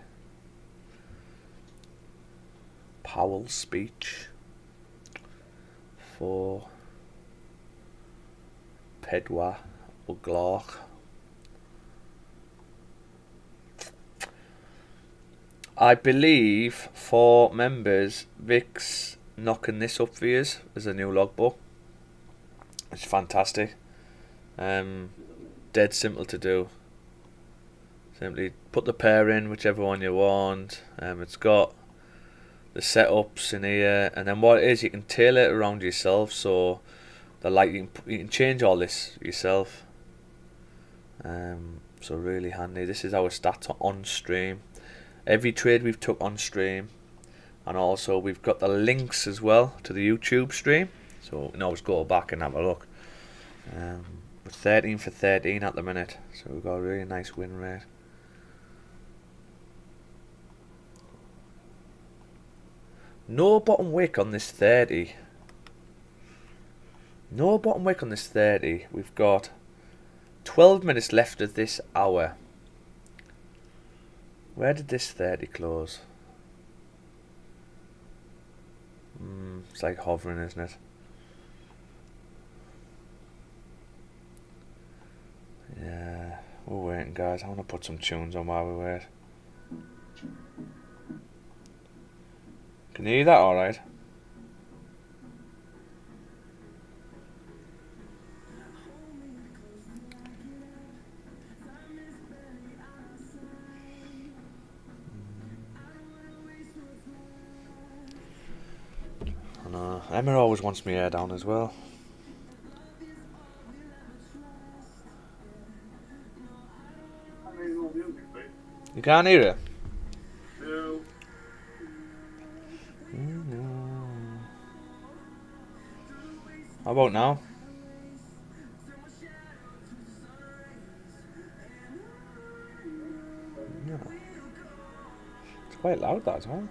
Powell's speech for Pedwa O'Glock. I believe for members, Vic's knocking this up for you as a new logbook. It's fantastic. Dead simple to do. Simply put the pair in, whichever one you want. It's got the setups in here, and then what it is, you can tailor it around yourself. So the light, you can change all this yourself. So really handy. This is our stats on stream. Every trade we've took on stream, and also we've got the links as well to the YouTube stream. So you can always go back and have a look. We're 13 for 13 at the minute, so we've got a really nice win rate. No bottom wick on this 30. No bottom wick on this 30. We've got 12 minutes left of this hour. Where did this 30 close? It's like hovering, isn't it? Yeah, we're waiting, guys. I want to put some tunes on while we wait. Can you hear that alright? I know. Emma always wants me hair down as well. You can't hear it? No. How about now? No. It's quite loud, that as well.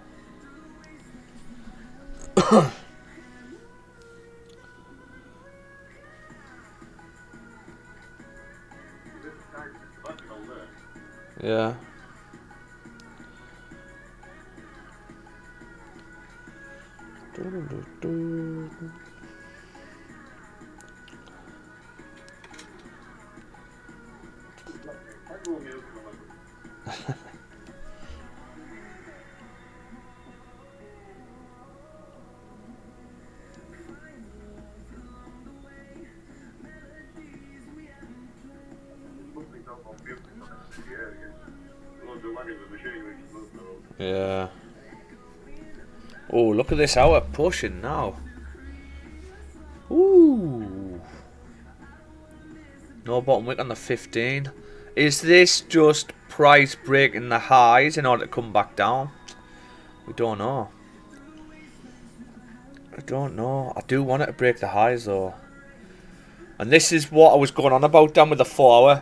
Yeah. Yeah. Oh, look at this hour pushing now. Ooh. No bottom wick on the 15. Is this just price breaking the highs in order to come back down? We don't know. I don't know. I do want it to break the highs though. And this is what I was going on about down with the 4 hour.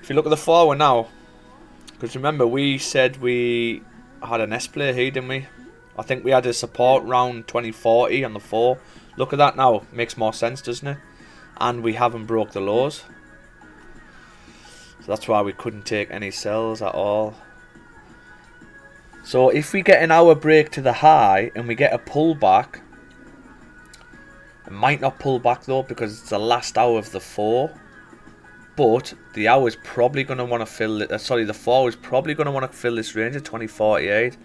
If you look at the 4 hour now, because remember we said we had an S-play here, didn't we? I think we had a support round 2040 on the 4. Look at that now. Makes more sense, doesn't it? And we haven't broke the lows. So that's why we couldn't take any sells at all. So if we get an hour break to the high and we get a pullback, it might not pull back though because it's the last hour of the 4. But the hour is probably going to want to fill it. The 4 is probably going to want to fill this range at 2048.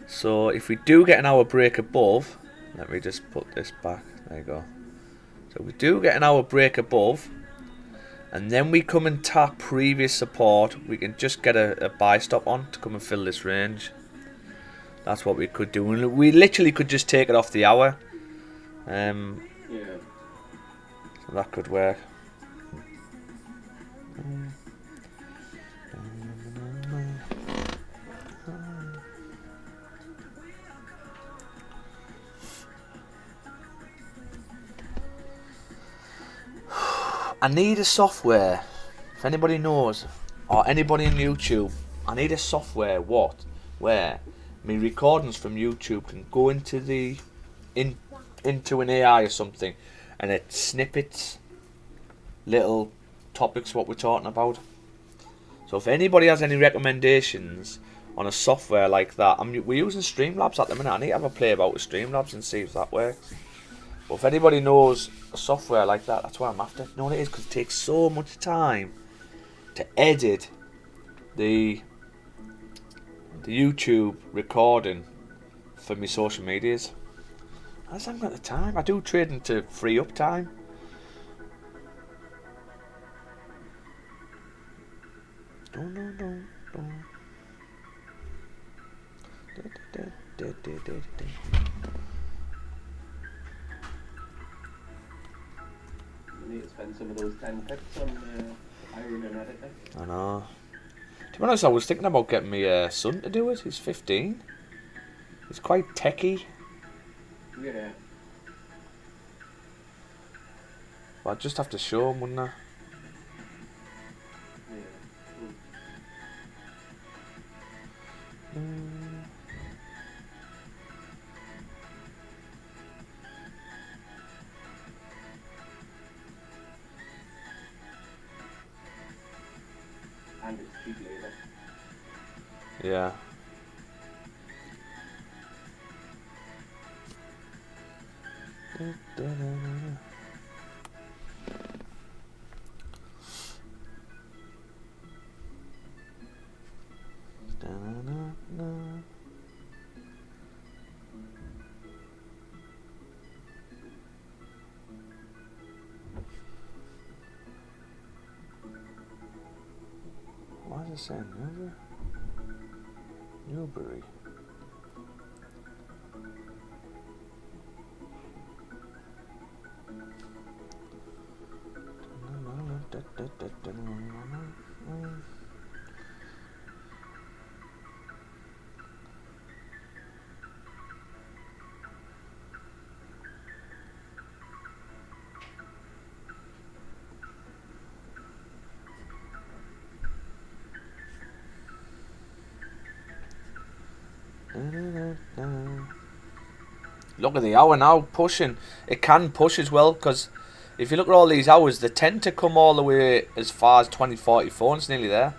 So if we do get an hour break above, let me just put this back. There you go. So we do get an hour break above, and then we come and tap previous support. We can just get a buy stop on to come and fill this range. That's what we could do. And we literally could just take it off the hour. Yeah. So that could work. I need a software. If anybody knows, or anybody on YouTube, I need a software. Where my recordings from YouTube can go into into an AI or something, and it snippets little topics what we're talking about. So if anybody has any recommendations on a software like that, we're using Streamlabs at the minute. I need to have a play about with Streamlabs and see if that works. But if anybody knows a software like that, that's what I'm after. You know what it is? Because it takes so much time to edit the YouTube recording for my social medias. I just haven't got the time. I do trading to free up time. You need to spend some of those 10 pips on iron and editing. I know. To be honest, I was thinking about getting my son to do it. He's 15. He's quite techie. Yeah. But I'd just have to show him, wouldn't I? And it's cheap labour. Yeah. Why is it saying Newbury? Look at the hour now, pushing. It can push as well, because if you look at all these hours, they tend to come all the way as far as 2044, and it's nearly there.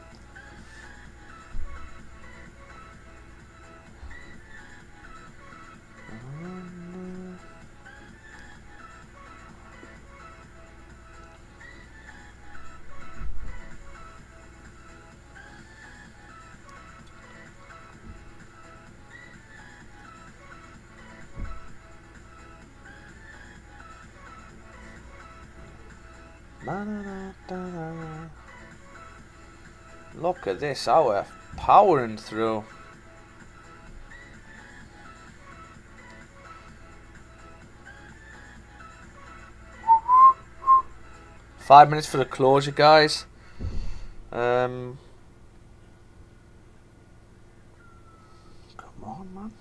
Look at this hour, powering through. Five minutes for the closure, guys. Come on, man.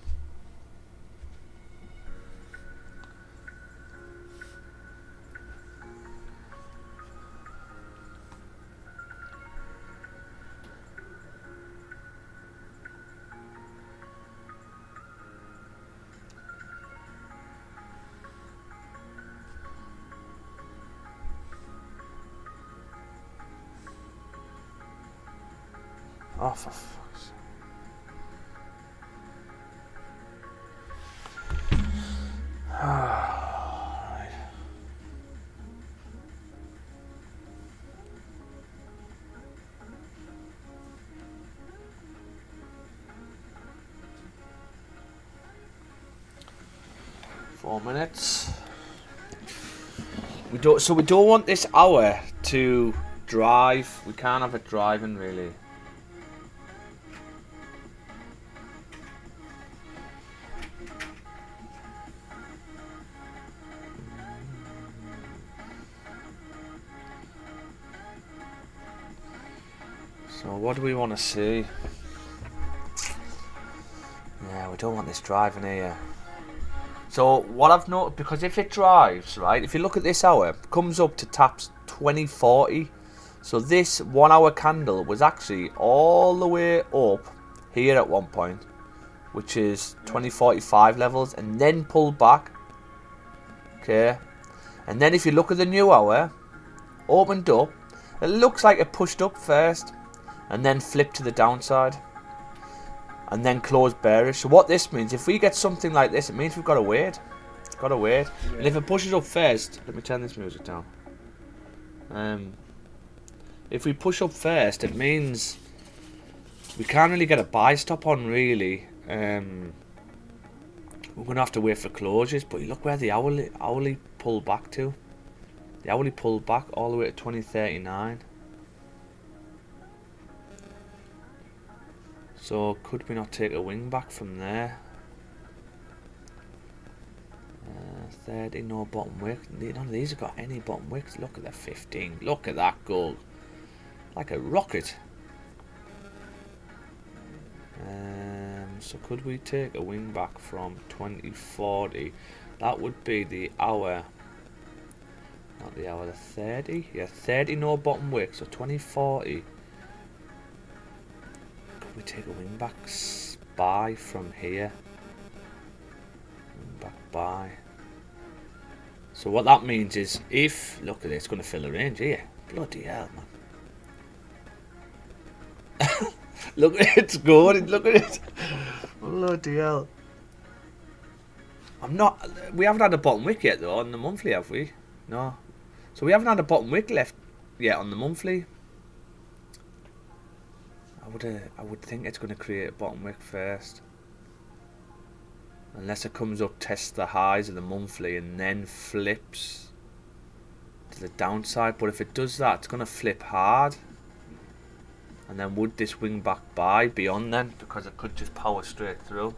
Oh, for fuck's sake. Right. Four minutes. We don't want this hour to drive. We can't have it driving, really. So what do we want to see? Yeah, we don't want this driving here. So what I've noticed, because if it drives, right, if you look at this hour, it comes up to taps 2040. So this 1 hour candle was actually all the way up here at one point, which is 2045 levels, and then pulled back. Okay. And then if you look at the new hour, opened up, it looks like it pushed up first, and then flipped to the downside, and then closed bearish. So what this means, if we get something like this, it means we've got to wait. Got to wait. Yeah. And if it pushes up first, let me turn this music down. If we push up first, it means we can't really get a buy stop on, really. We're going to have to wait for closures. But look where the hourly pulled back to. The hourly pulled back all the way to 2039. So could we not take a wing back from there? 30, no bottom wick. None of these have got any bottom wicks. Look at the 15. Look at that gold. Like a rocket. So could we take a wing back from 2040? That would be the hour. Not the hour, the 30. Yeah, 30 no bottom wick. So 2040. We take a wing back buy from here. Wing back buy. So what that means is, if look at it, it's going to fill the range here. Bloody hell, man! Look at it, it's going. Look at it. Bloody hell! We haven't had a bottom wick yet though on the monthly, have we? No. So we haven't had a bottom wick left yet on the monthly. I would think it's going to create a bottom wick first. Unless it comes up, tests the highs of the monthly and then flips to the downside. But if it does that, it's going to flip hard. And then would this wing back buy beyond then? Because it could just power straight through.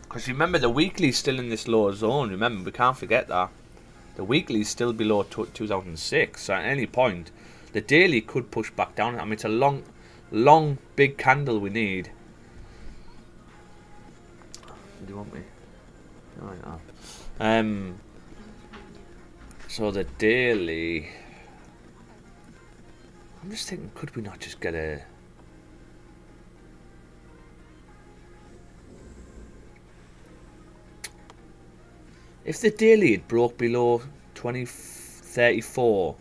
Because remember, the weekly's still in this lower zone. Remember, we can't forget that. The weekly's still below 2006. So at any point, the daily could push back down. I mean, it's a long, big candle we need. Do you want me? Oh, yeah. So the daily... I'm just thinking, could we not just get a... If the daily had broke below 2034,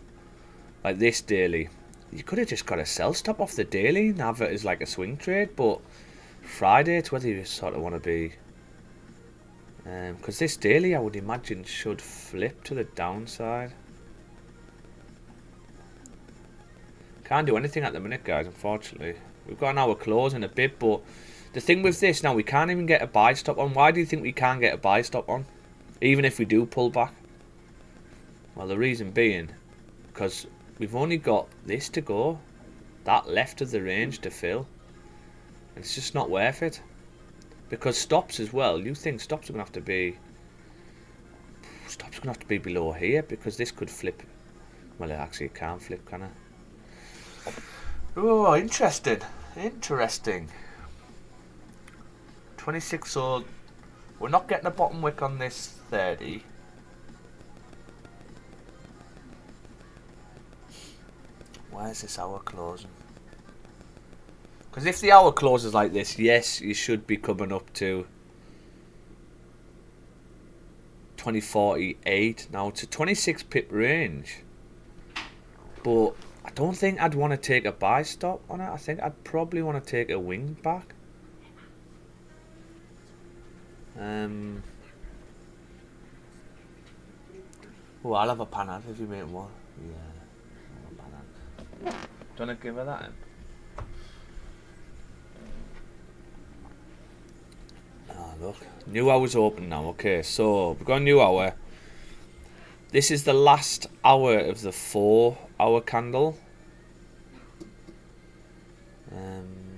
like this daily, you could have just got a sell stop off the daily and have it as like a swing trade. But Friday, it's whether you sort of want to be, because this daily I would imagine should flip to the downside. Can't do anything at the minute, guys, unfortunately. We've got an hour close in a bit, but the thing with this now, we can't even get a buy stop on. Why do you think we can't get a buy stop on? Even if we do pull back? Well, the reason being, because we've only got this to go, that left of the range to fill. And it's just not worth it. Because stops as well, you think stops are going to have to be... Stops are going to have to be below here, because this could flip. Well, it actually can't flip, can it? Oh, interesting. Interesting. 26, so we're not getting a bottom wick on this 30. Where's this hour closing? Because if the hour closes like this, yes, you should be coming up to 2048. Now it's a 26 pip range, but I don't think I'd want to take a buy stop on it. I think I'd probably want to take a wing back. Oh, I'll have a pan if you make one. Yeah, I'll have a pan. Do you want to give her that in? Oh, look. New hour's open now. Okay, so we've got a new hour. This is the last hour of the 4-hour candle.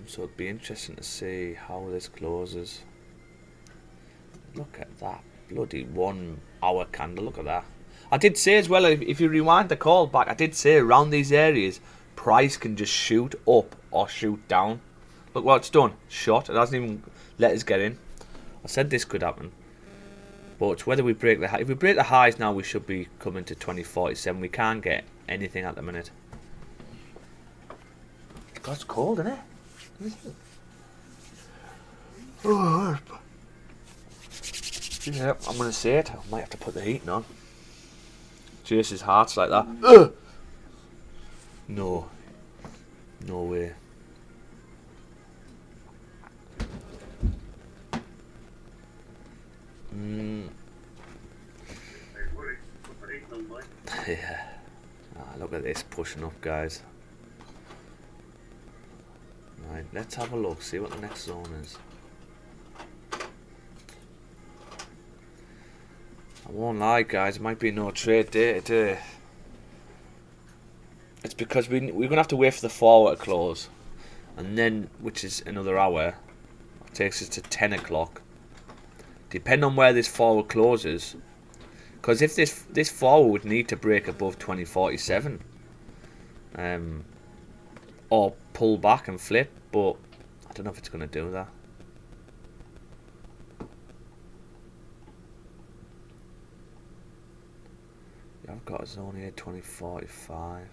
So it'd be interesting to see how this closes. Look at that bloody 1 hour candle. Look at that. I did say as well, if you rewind the call back, I did say around these areas, price can just shoot up or shoot down. Look what it's done. Shot. It hasn't even let us get in. I said this could happen. But it's whether we break the high. If we break the highs now, we should be coming to 2047. We can't get anything at the minute. God, it's cold, isn't it? Oh, yeah, I'm going to say it. I might have to put the heating on. Jason's heart's like that. Ugh! No. No way. Yeah. Look at this pushing up, guys. Right, let's have a look, see what the next zone is. I won't lie, guys, it might be no trade day today. It's because we're going to have to wait for the 4-hour close. And then, which is another hour, it takes us to 10 o'clock. Depending on where this 4-hour closes. Because if this 4-hour would need to break above 2047. Or pull back and flip, but I don't know if it's going to do that. I've got a zone here, 2045.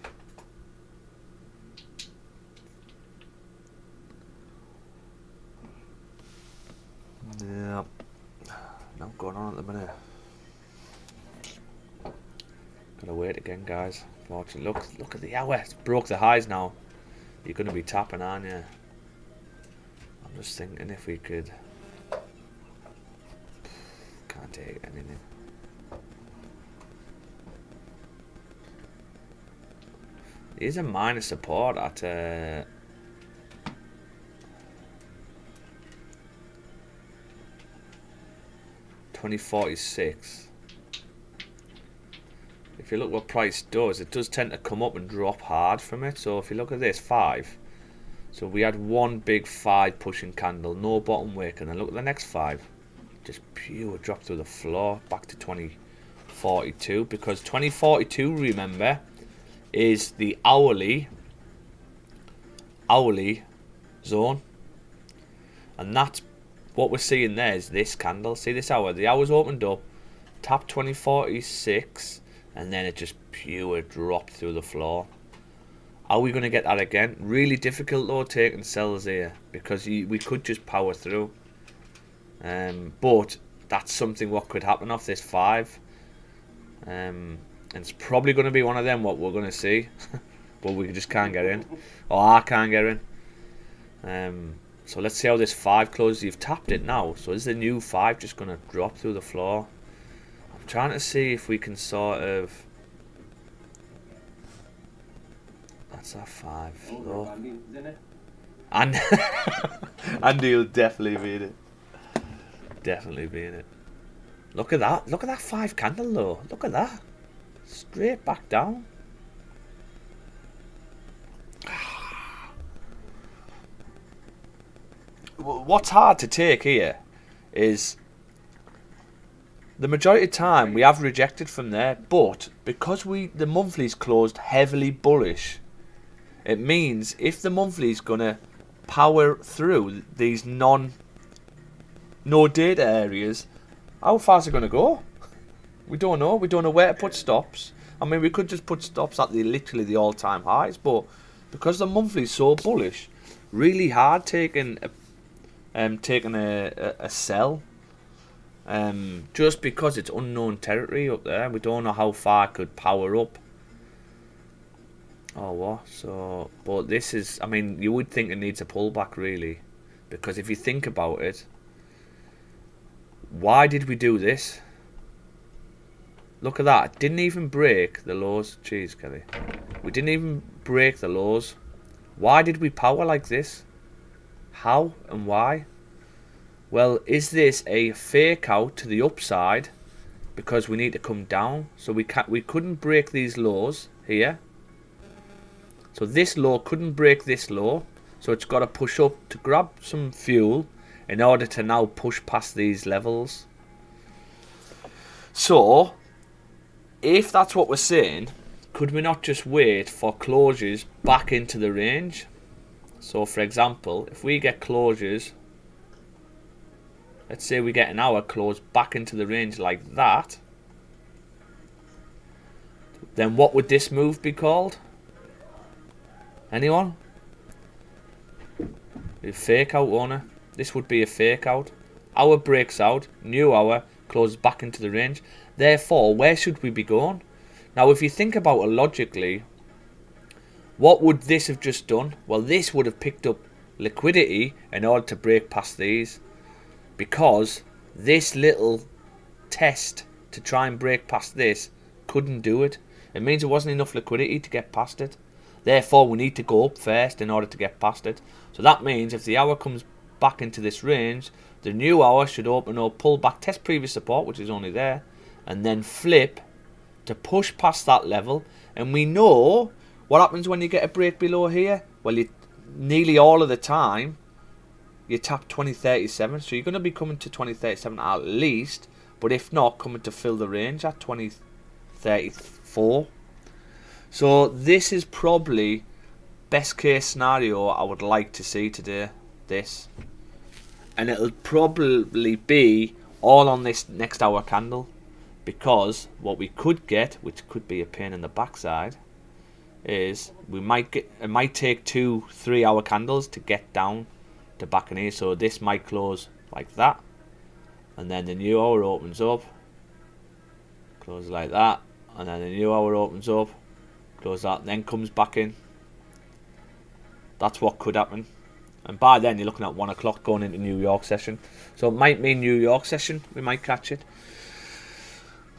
Yeah, not going on at the minute. Gotta wait again, guys. Fortunately, look at the hour. It's broke the highs now. You're gonna be tapping, aren't you? I'm just thinking if we could. Can't take anything. Here's a minor support at 2046. If you look what price does, it does tend to come up and drop hard from it. So if you look at this 5, so we had one big 5 pushing candle, no bottom wick, and then look at the next 5, just pure drop through the floor back to 2042, because 2042, remember, is the hourly zone, and that's what we're seeing there. Is this candle, see this hour, the hour's opened up, tapped 2046, and then it just pure dropped through the floor. Are we going to get that again? Really difficult though, taking sells here, because we could just power through, but that's something what could happen off this 5. And it's probably going to be one of them what we're going to see, but we just can't get in, or I can't get in. So let's see how this 5 closes. You've tapped it now, so is the new 5 just going to drop through the floor? I'm trying to see if we can sort of. That's our 5. Oh. And Andy will definitely be in it. Definitely be in it. Look at that. Look at that 5 candle though. Look at that. Straight back down. What's hard to take here is the majority of time we have rejected from there, but because the monthly's closed heavily bullish, it means if the monthly's gonna power through these no data areas, how far is it gonna go? We don't know. We don't know where to put stops. I mean, we could just put stops at literally the all-time highs, but because the monthly is so bullish, really hard taking a sell. Just because it's unknown territory up there, we don't know how far it could power up. Oh, what? So, but this is, I mean, you would think it needs a pullback really, because if you think about it, why did we do this? Look at that. It didn't even break the lows. Jeez, Kelly. We didn't even break the lows. Why did we power like this? How and why? Well, is this a fake out to the upside because we need to come down? So we couldn't break these lows here. So this low couldn't break this low. So it's got to push up to grab some fuel in order to now push past these levels. So if that's what we're saying, could we not just wait for closures back into the range? So for example, if we get closures, let's say we get an hour close back into the range like that, then what would this move be called? Anyone? A fake out, won't it? This would be a fake out. Hour breaks out, new hour, closes back into the range. Therefore, where should we be going? Now, if you think about it logically, what would this have just done? Well, this would have picked up liquidity in order to break past these, because this little test to try and break past this couldn't do it. It means there wasn't enough liquidity to get past it. Therefore, we need to go up first in order to get past it. So that means if the hour comes back into this range, the new hour should open up, pull back, test previous support, which is only there, and then flip to push past that level. And we know what happens when you get a break below here. Well, you nearly all of the time you tap 2037, so you're going to be coming to 2037 at least, but if not, coming to fill the range at 2034. So this is probably best case scenario I would like to see today, this, and it'll probably be all on this next hour candle, because what we could get, which could be a pain in the backside, is we might get, it might take 2-3 hour candles to get down to back in here. So this might close like that, and then the new hour opens up, closes like that, and then the new hour opens up, close that, then comes back in. That's what could happen. And by then you're looking at 1 o'clock going into New York session. So it might mean New York session, we might catch it.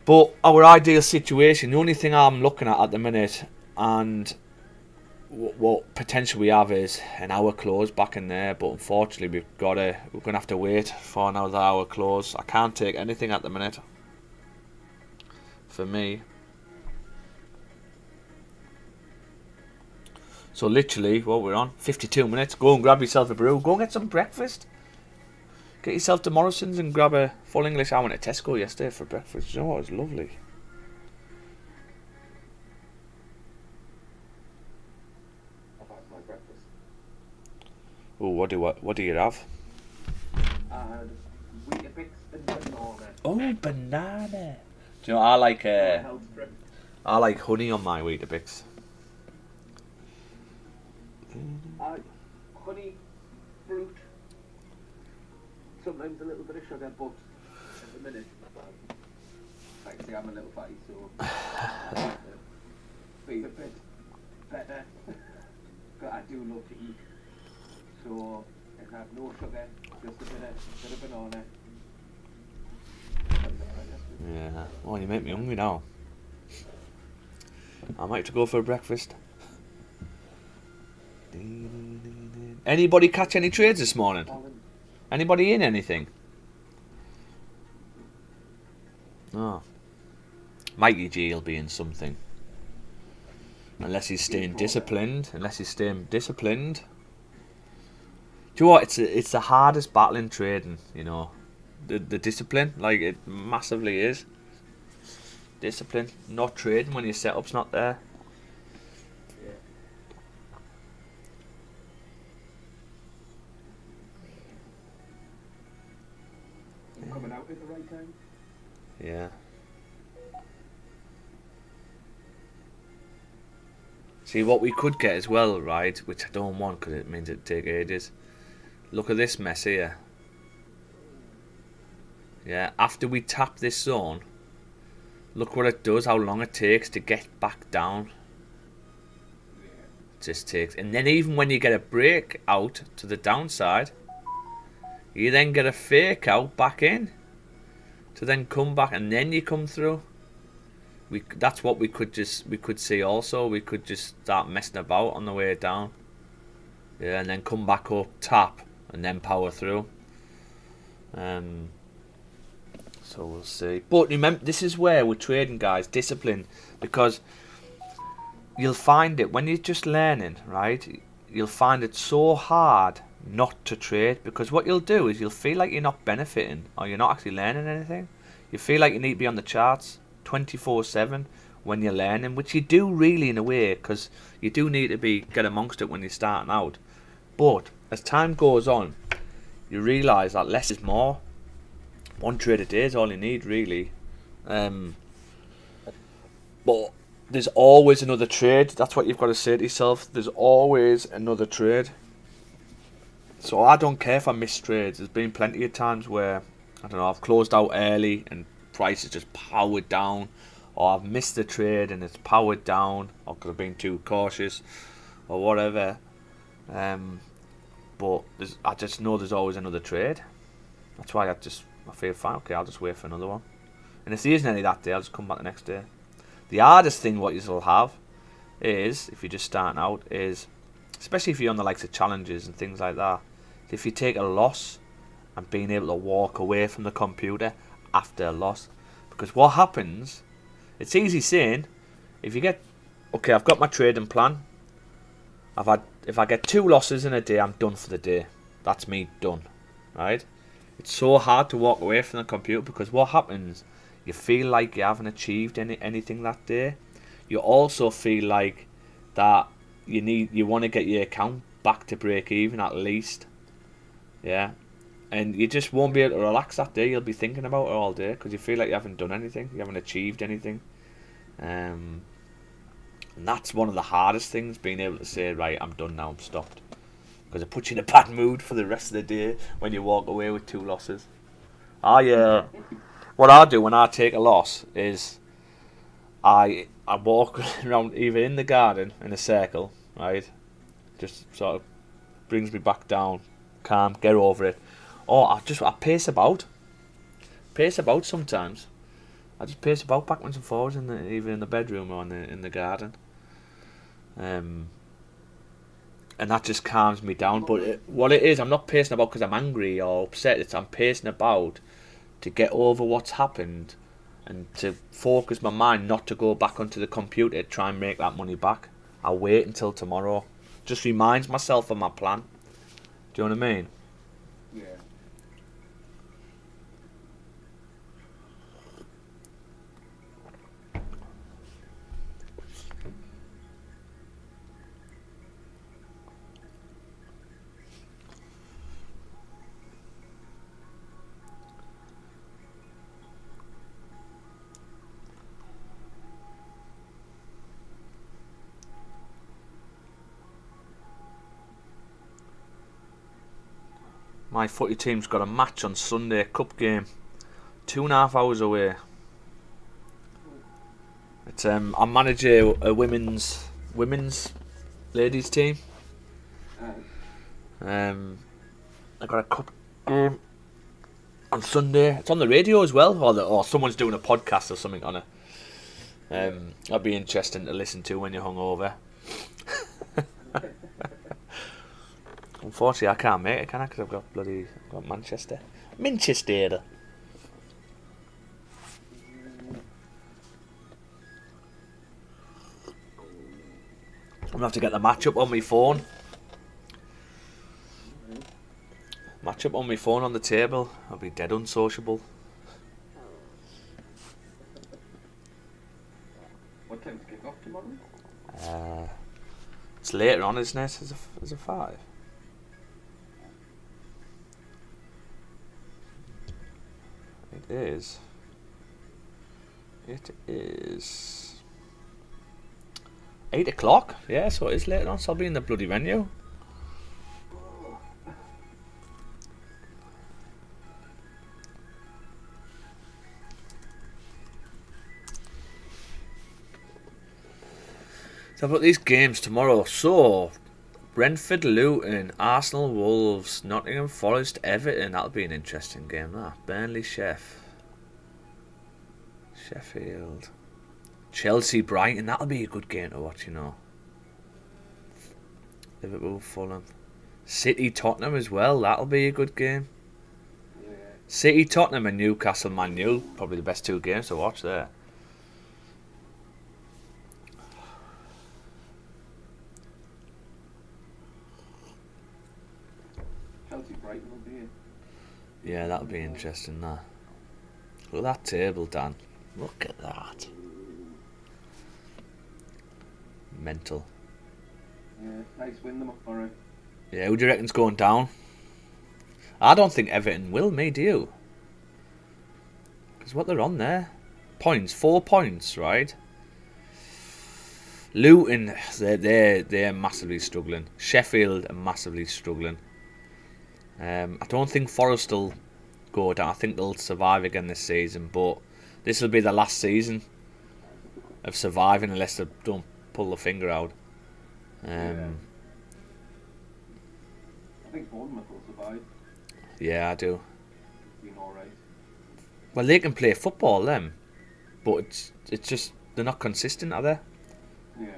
But our ideal situation, the only thing I'm looking at the minute, and what potential we have is an hour close back in there. But unfortunately, we're gonna have to wait for another hour close. I can't take anything at the minute. For me. So literally, what we're on, 52 minutes. Go and grab yourself a brew. Go and get some breakfast. Get yourself to Morrison's and grab a full English. I went to Tesco yesterday for breakfast. You know what? It was lovely. I've had my breakfast. Oh, what do you have? I had Weetabix and banana. Oh, banana. Do you know I like I like honey on my Weetabix. Honey, fruit, sometimes a little bit of sugar, but at the minute, like I say, I'm a little fatty, so be a bit better. But I do love to eat, so I can have no sugar, just a bit of banana. Yeah. Oh, you make me hungry now. I might have to go for breakfast. Anybody catch any trades this morning? Anybody in anything? No. Mikey G will be in something. Unless he's staying disciplined. Do you know what? It's the hardest battle in trading, you know. The discipline, like it massively is. Discipline. Not trading when your setup's not there. Coming out at the right time. Yeah. See what we could get as well, right? Which I don't want because it means it'd take ages. Look at this mess here. Yeah, after we tap this zone, look what it does, how long it takes to get back down. It just takes, and then even when you get a break out to the downside, you then get a fake out back in to then come back, and then you come through. That's what we could see also. We could just start messing about on the way down. Yeah, and then come back up, tap, and then power through. So we'll see. But remember, this is where we're trading, guys. Discipline, because you'll find it when you're just learning, right? You'll find it so hard not to trade, because what you'll do is you'll feel like you're not benefiting or you're not actually learning anything. You feel like you need to be on the charts 24/7 when you're learning, which you do really in a way, because you do need to get amongst it when you're starting out. But as time goes on, you realise that less is more. One trade a day is all you need, really. But there's always another trade. That's what you've got to say to yourself. There's always another trade. So I don't care if I miss trades. There's been plenty of times where, I don't know, I've closed out early and price is just powered down, or I've missed the trade and it's powered down, or because I've been too cautious, or whatever. But I just know there's always another trade. That's why I feel fine. Okay, I'll just wait for another one. And if there isn't any that day, I'll just come back the next day. The hardest thing what you'll have is, if you're just starting out, is, especially if you're on the likes of challenges and things like that, if you take a loss and being able to walk away from the computer after a loss. Because what happens, it's easy saying, if you get, okay, I've got my trading plan, if I get 2 losses in a day, I'm done for the day. That's me done, right? It's so hard to walk away from the computer, because what happens, you feel like you haven't achieved anything that day. You also feel like that you want to get your account back to break even at least. Yeah. And you just won't be able to relax that day. You'll be thinking about it all day, because you feel like you haven't done anything. You haven't achieved anything. And that's one of the hardest things, being able to say, right, I'm done now, I'm stopped. Because it puts you in a bad mood for the rest of the day when you walk away with 2 losses. What I do when I take a loss is I walk around either in the garden in a circle, right? Just sort of brings me back down. Calm, get over it. Or I pace about. Pace about sometimes. I just pace about backwards and forwards, either in the bedroom or in the garden. And that just calms me down. But what it is, I'm not pacing about because I'm angry or upset. I'm pacing about to get over what's happened and to focus my mind not to go back onto the computer to try and make that money back. I'll wait until tomorrow. Just reminds myself of my plan. Do you know what I mean? Yeah. My footy team's got a match on Sunday, cup game, 2.5 hours away. It's I manage a women's ladies team. I got a cup game on Sunday. It's on the radio as well, or someone's doing a podcast or something on it. That'd be interesting to listen to when you're hungover. Unfortunately, I can't make it, can I? Because I've got Manchester. Manchester. I'm gonna have to get the match up on my phone. Match up on my phone on the table. I'll be dead unsociable. What time's kick off tomorrow? It's later on, isn't it? Is it 5? It is 8 o'clock. Yeah, so it is later on. So I'll be in the bloody venue. So I've got these games tomorrow. So Brentford, Luton, Arsenal, Wolves, Nottingham Forest, Everton. That'll be an interesting game. That Burnley, Sheffield, Chelsea, Brighton. That'll be a good game to watch. You know. Liverpool, Fulham, City, Tottenham as well. That'll be a good game. Yeah. City, Tottenham, and Newcastle, Man U. Probably the best 2 games to watch there. Chelsea Brighton will be in. Yeah, that'll be interesting. That. Look at that table, Dan. Look at that. Mental. Yeah, nice win them up for it. Yeah, who do you reckon's going down? I don't think Everton will, me, do you? Because what they're on there. 4 points, right? Luton, they're massively struggling. Sheffield are massively struggling. I don't think Forest will go down. I think they'll survive again this season, but this will be the last season of surviving unless they don't pull the finger out. I think Bournemouth will survive. Yeah, I do. Been alright. Well, they can play football, them, but it's just they're not consistent, are they? Yeah.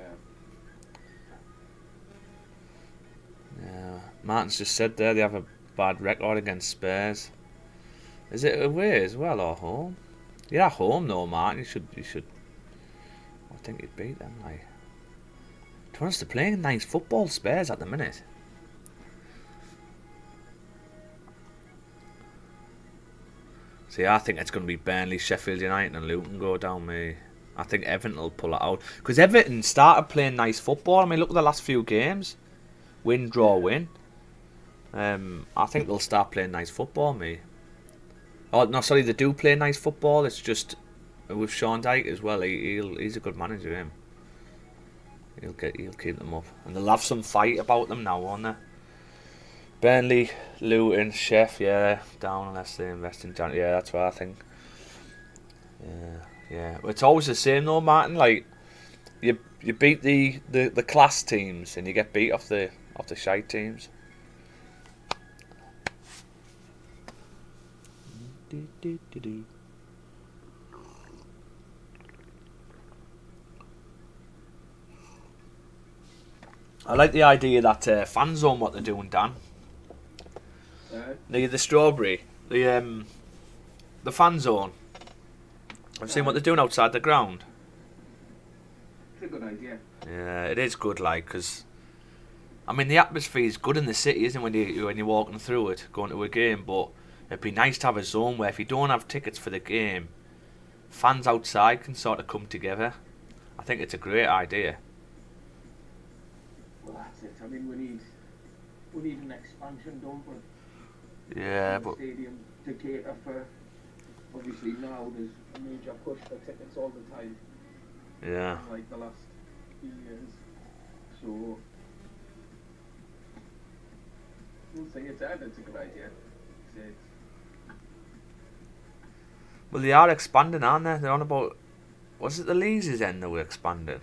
Yeah. Martin's just said there they have a bad record against Spurs. Is it away as well or home? Yeah, home though, Martin. You should. I think you'd beat them, like. To be honest, they're playing nice football, Spurs, at the minute. See, I think it's going to be Burnley, Sheffield United and Luton go down, me. I think Everton will pull it out. Because Everton started playing nice football. I mean, look at the last few games. Win, draw, win. I think they'll start playing nice football, me. Oh, no, sorry, they do play nice football. It's just with Sean Dyche as well. He's a good manager, him. He'll keep them up. And they'll have some fight about them now, won't they? Burnley, Luton, Chef, yeah, down unless they invest in Jan. Yeah, that's what I think. Yeah. It's always the same though, Martin. Like you beat the class teams and you get beat off the shite teams. I like the idea that fan zone, what they're doing, Dan. The strawberry, the fan zone. I've seen what they're doing outside the ground. It's a good idea. Yeah, it is good, like, because I mean the atmosphere is good in the city, isn't it, when you're walking through it, going to a game. But it'd be nice to have a zone where if you don't have tickets for the game, fans outside can sort of come together. I think it's a great idea. Well, that's it. I mean, we need an expansion, don't we? Yeah, The but stadium to cater for. Obviously now there's a major push for tickets all the time. yeah, Like the last few years. So we'll see. It's a good idea. It's, well they are expanding, aren't they? They're on about, was it the Leases end that were expanding?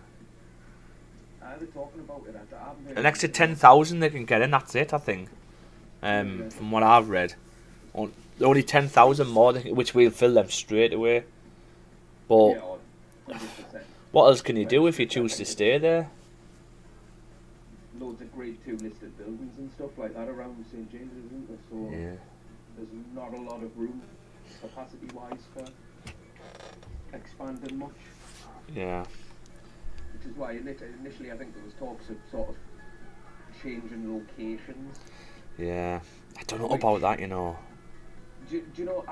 they're talking about it. I haven't heard An extra anything. 10,000 they can get in. That's it, I think. From what I've read, only 10,000 more, which will fill them straight away. But Yeah, 100%. what else can you do if you choose to stay there? Loads of grade 2 listed buildings and stuff like that around St James's, isn't there? So Yeah, there's not a lot of room capacity wise for expanding much, yeah, which is why initially I think there was talks of sort of changing locations. yeah. I don't know about that, you know. Do you know,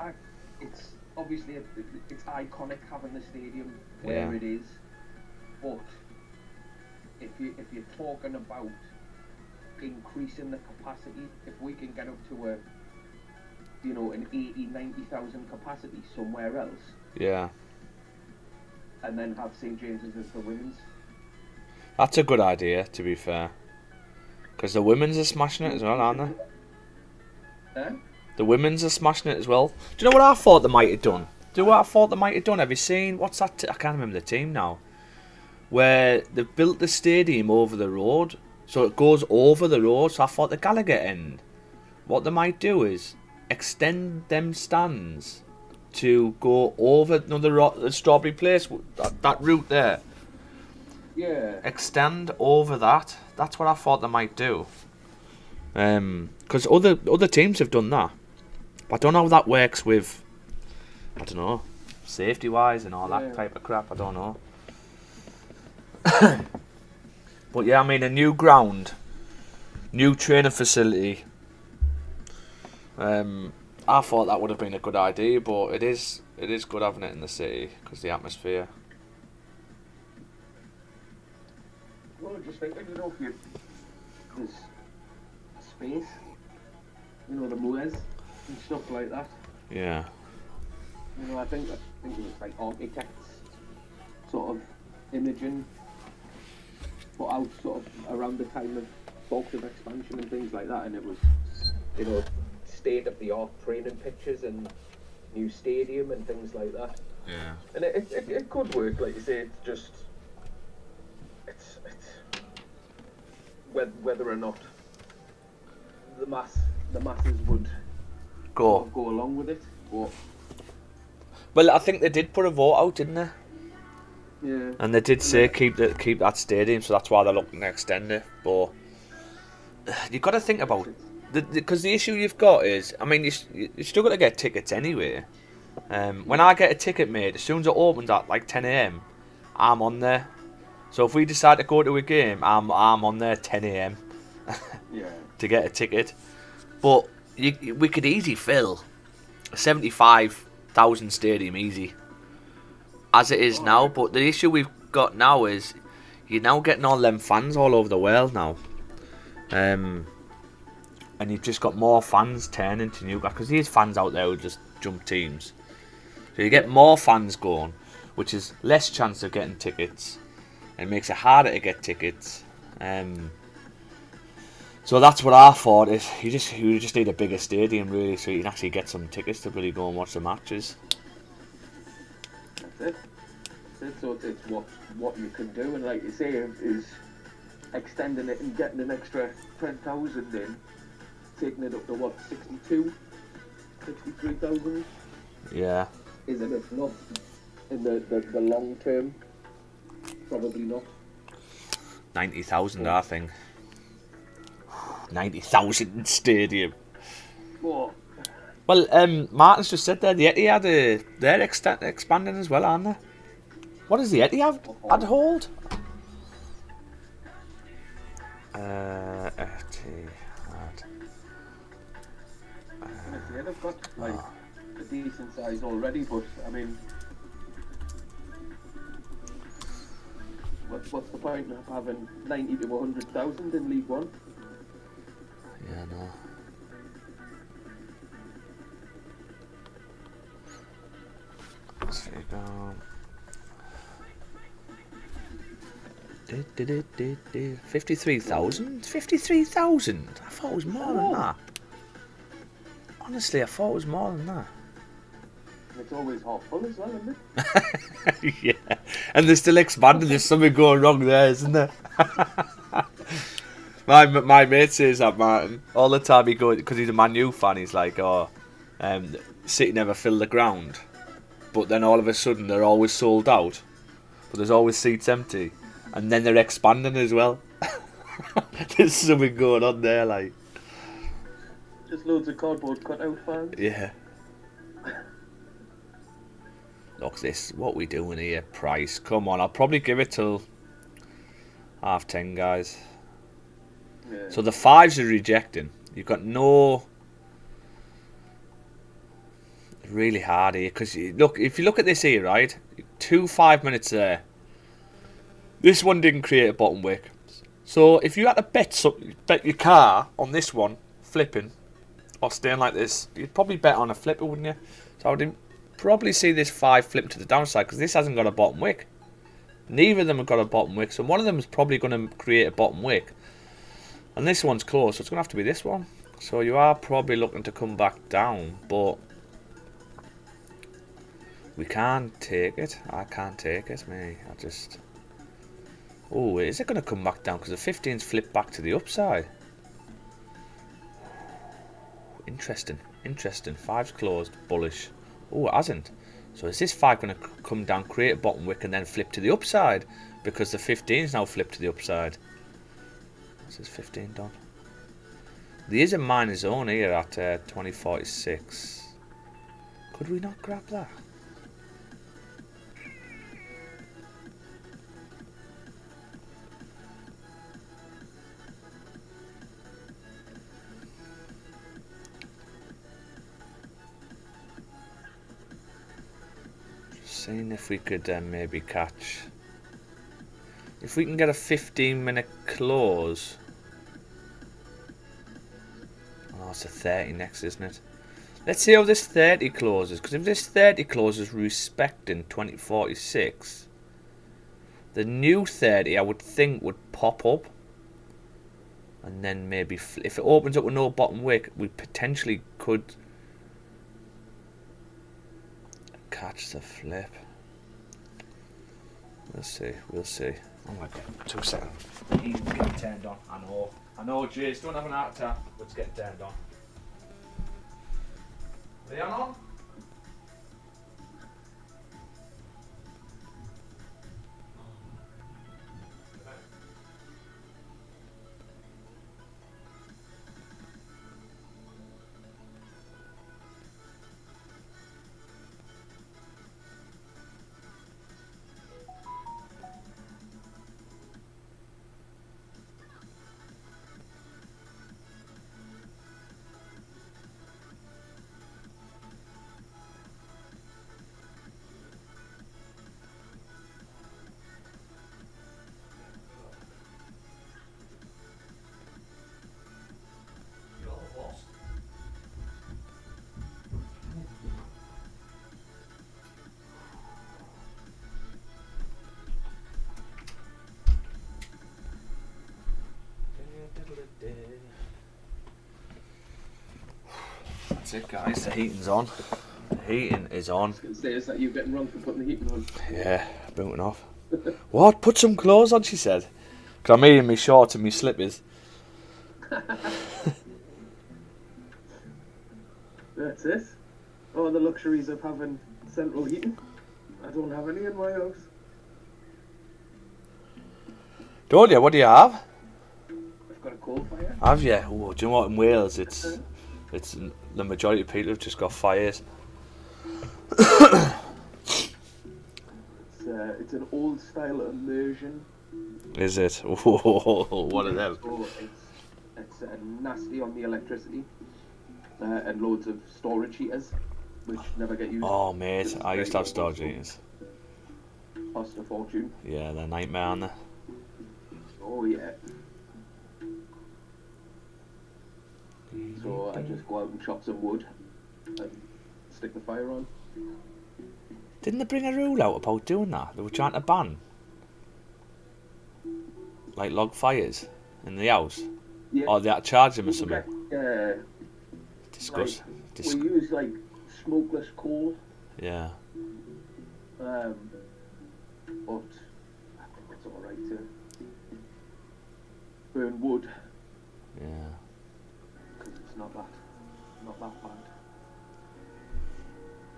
it's obviously it's iconic having the stadium where Yeah. it is, but if you're talking about increasing the capacity, if we can get up to an 80,000-90,000 capacity somewhere else, Yeah, and then have St James's as the women's. that's a good idea, to be fair. Because the women's are smashing it as well, aren't they? Eh? The women's are smashing it as well. Do you know what I thought they might have done? Do you know what I thought they might have done? Have you seen, what's that? I can't remember the team now. Where they've built the stadium over the road. So it goes over the road. So I thought the Gallagher end, what they might do is extend them stands to go over the Strawberry Place, that route there. Yeah. Extend over that. That's what I thought they might do. Because other teams have done that. But I don't know how that works with, I don't know, safety wise and all that type of crap. I don't know. But yeah, I mean, a new ground, new training facility. I thought that would have been a good idea, but it is good having it in the city because the atmosphere. Well, just thinking, if there's space, the moors and stuff like that. Yeah. I think it was like architects sort of imaging put out sort of around the time of bulk of expansion and things like that, and it was, state of the art training pitches and new stadium and things like that. Yeah. And it could work, like you say. It's just it's whether or not the masses would Go along with it. But well, I think they did put a vote out, didn't they? yeah. And they did say keep that stadium, so that's why they're looking to extend it. But you've got to think about because the issue you've got is, I mean, you still got to get tickets anyway. When I get a ticket made, as soon as it opens at like 10 AM, I'm on there. So if we decide to go to a game, I'm on there 10 AM Yeah. to get a ticket. But we could easily fill a 75,000 stadium easy, as it is now. But the issue we've got now is you're now getting all them fans all over the world now. And you've just got more fans turning to Newcastle because there's fans out there who just jump teams. So you get more fans going, which is less chance of getting tickets, and makes it harder to get tickets. So that's what I thought. Is you just need a bigger stadium really, so you can actually get some tickets to really go and watch the matches. That's it. So it's what you can do, and like you say, is extending it and getting an extra 10,000 in, taking it up to 63,000. Yeah. Isn't it? Not in the long term. Probably not. 90,000, I think. 90,000 stadium. Whoa. Well, Martin's just said there, the Etihad, they're expanding as well, aren't they? What does the Etihad hold? Etihad. Yeah, they've got like a decent size already, but I mean, what's the point of having 90 to 100,000 in League One? Yeah, no. Let's go. 53,000? 53,000? I thought it was more than that. Honestly, I thought it was more than that. It's always half full as well, isn't it? Yeah, and they're still expanding. There's something going wrong there, isn't there? my mate says that, Martin, all the time. He goes, because he's a Man U fan. He's like, oh, City never fill the ground, but then all of a sudden they're always sold out, but there's always seats empty, and then they're expanding as well. There's something going on there, like. Just loads of cardboard cutout fans. Yeah. Look, this what we doing here. Price, come on. I'll probably give it till 10:30, guys. Yeah. So the fives are rejecting. You've got no. Really hard here because look. If you look at this here, right, 2 5 minutes there. This one didn't create a bottom wick. So if you had to bet your car on this one flipping or staying like this, you'd probably bet on a flipper, wouldn't you? So I would probably see this 5 flip to the downside because this hasn't got a bottom wick. Neither of them have got a bottom wick, so one of them is probably going to create a bottom wick. And this one's close, so it's going to have to be this one. So you are probably looking to come back down, but we can't take it. I can't take it, me. I just... Oh, is it going to come back down? Because the 15's flipped back to the upside. Interesting. Interesting. 5's closed. Bullish. Oh, it hasn't. So is this 5 going to come down, create a bottom wick, and then flip to the upside? Because the 15's now flipped to the upside. This is 15 done. There is a minor zone here at 2046. Could we not grab that? Seeing if we could maybe catch. If we can get a 15-minute close. Oh, it's a 30 next, isn't it? Let's see how this 30 closes. Because if this 30 closes respecting 2046, the new 30 I would think would pop up. And then maybe if it opens up with no bottom wick, we potentially could catch the flip. We'll see. We'll see. Oh my god, 2 seconds. He's getting turned on. I know, Jace, don't have an heart attack. Let's get turned on. Are they on? That's it, guys. The heating's on. The heating is on. I was going to say, is that you getting wrong for putting the heating on? Yeah, booting off. What? Put some clothes on, she said. Because I'm eating me shorts and me slippers. That's it. Oh, the luxuries of having central heating. I don't have any in my house. Don't you? What do you have? I've got a coal fire. Have you? Oh, do you know what? In Wales, it's the majority of people have just got fires. It's an old style immersion. Is it? Oh, one of them. So it's nasty on the electricity, and loads of storage heaters, which never get used. Oh, mate, I used to have storage heaters. Cost a fortune. Yeah, they're a nightmare, aren't they? Oh yeah. So I just go out and chop some wood and stick the fire on. Didn't they bring a rule out about doing that? They were trying to ban, like, log fires in the house. Yeah. Or they had to charge them or something. Like, we use like smokeless coal. Yeah. But I think it's alright to burn wood. Yeah. Because it's not that bad.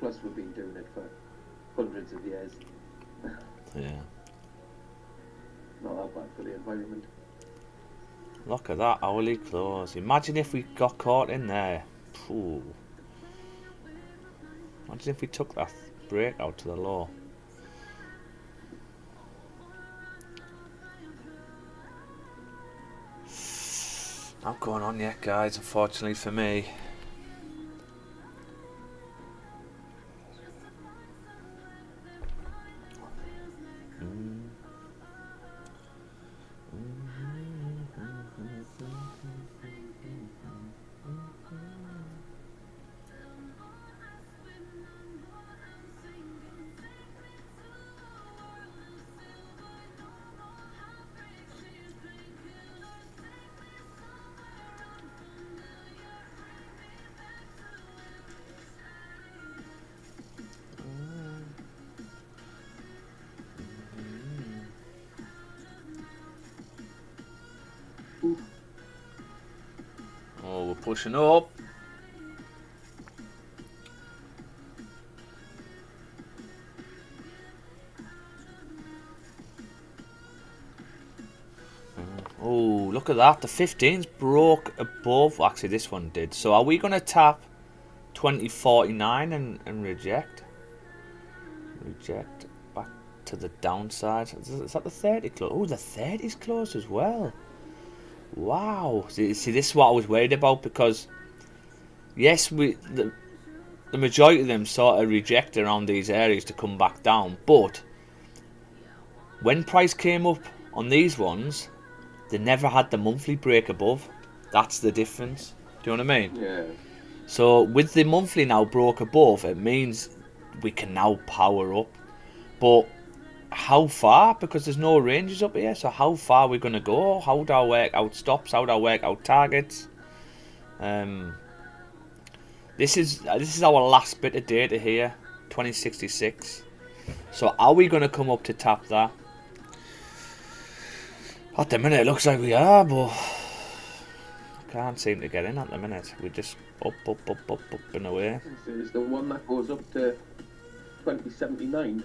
Plus we've been doing it for hundreds of years. Yeah. Not that bad for the environment. Look at that hourly close. Imagine if we got caught in there. Phew. Imagine if we took that break out to the low. Not going on yet, guys, unfortunately for me. Oh, we're pushing up. Oh, look at that. The 15s broke above. Actually, this one did. So are we going to tap 2049 and reject? Reject. Back to the downside. Is that the 30 close? Oh, the 30's closed as well. Wow. See, this is what I was worried about, because yes, the majority of them sort of reject around these areas to come back down, but when price came up on these ones, they never had the monthly break above. That's the difference. Do you know what I mean? Yeah. So with the monthly now broke above, it means we can now power up. But how far? Because there's no ranges up here. So how far are we going to go? How do I work out stops? How do I work out targets? This is our last bit of data here, 2066. So are we going to come up to tap that? At the minute it looks like we are, but I can't seem to get in at the minute. We're just up and away. So it's the one that goes up to 2079.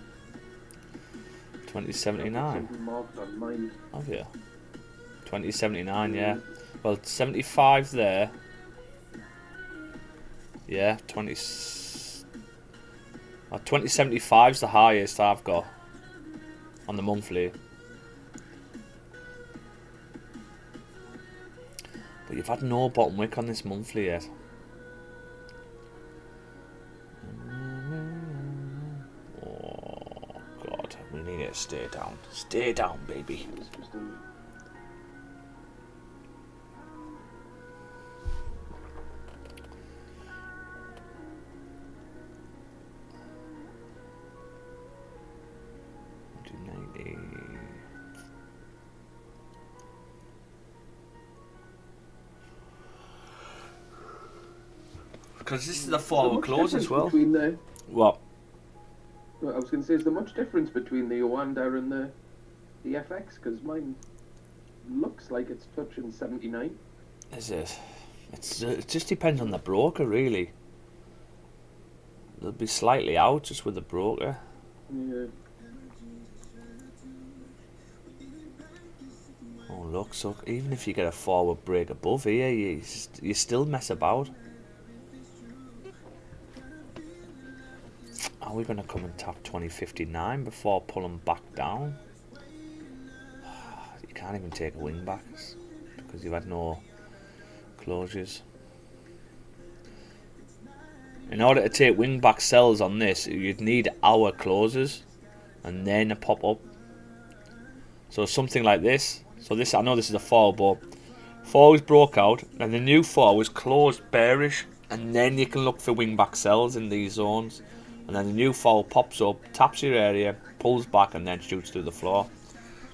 2079. Something marked on mine. Have you? 2079, yeah. Well, 75 there. Yeah, 2075 is the highest I've got on the monthly. But you've had no bottom wick on this monthly yet. Oh God, we need to stay down. Stay down, baby. It's just Because this is the 4 hour close as well. What? I was going to say, is there much difference between the Oanda and the FX? Because mine looks like it's touching 79. Is it? It just depends on the broker, really. They'll be slightly out just with the broker. Yeah. Oh look, so even if you get a forward break above here, you still mess about. Are we going to come and tap 2059 before pulling back down? You can't even take a wing back because you've had no closures. In order to take wing back sells on this, you'd need hour closes and then a pop up. So something like this. So this, I know this is a fall, but fall was broke out and the new fall was closed bearish, and then you can look for wing back sells in these zones. And then the new fall pops up, taps your area, pulls back, and then shoots through the floor.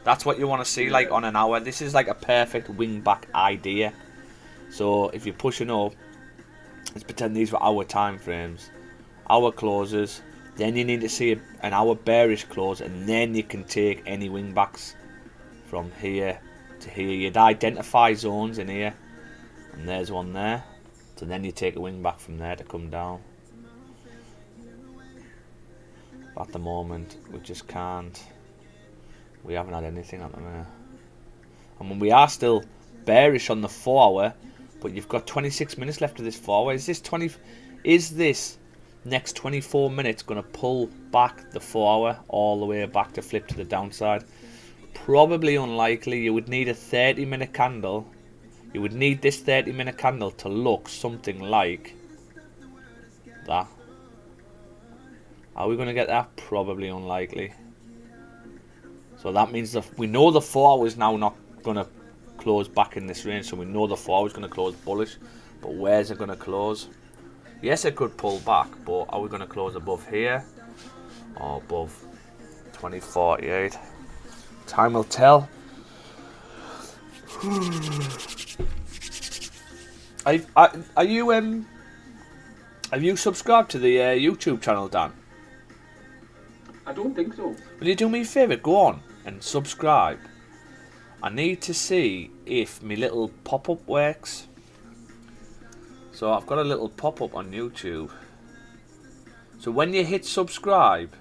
That's what you want to see, like on an hour. This is like a perfect wing back idea. So if you're pushing up, let's pretend these were hour time frames, hour closes. Then you need to see an hour bearish close, and then you can take any wing backs from here to here. You'd identify zones in here, and there's one there. So then you take a wing back from there to come down. At the moment, we just can't. We haven't had anything at the minute. I mean, we are still bearish on the 4 hour, but you've got 26 minutes left of this 4 hour. Is this next 24 minutes going to pull back the 4 hour all the way back to flip to the downside? Probably unlikely. You would need a 30-minute candle. You would need this 30-minute candle to look something like that. Are we going to get that? Probably unlikely. So that means that we know the 4 hour is now not going to close back in this range. So we know the 4 hour is going to close bullish. But where's it going to close? Yes, it could pull back. But are we going to close above here? Or above 2048? Time will tell. Have you subscribed to the YouTube channel, Dan? I don't think so. Will you do me a favour? Go on and subscribe. I need to see if my little pop-up works. So I've got a little pop-up on YouTube. So when you hit subscribe,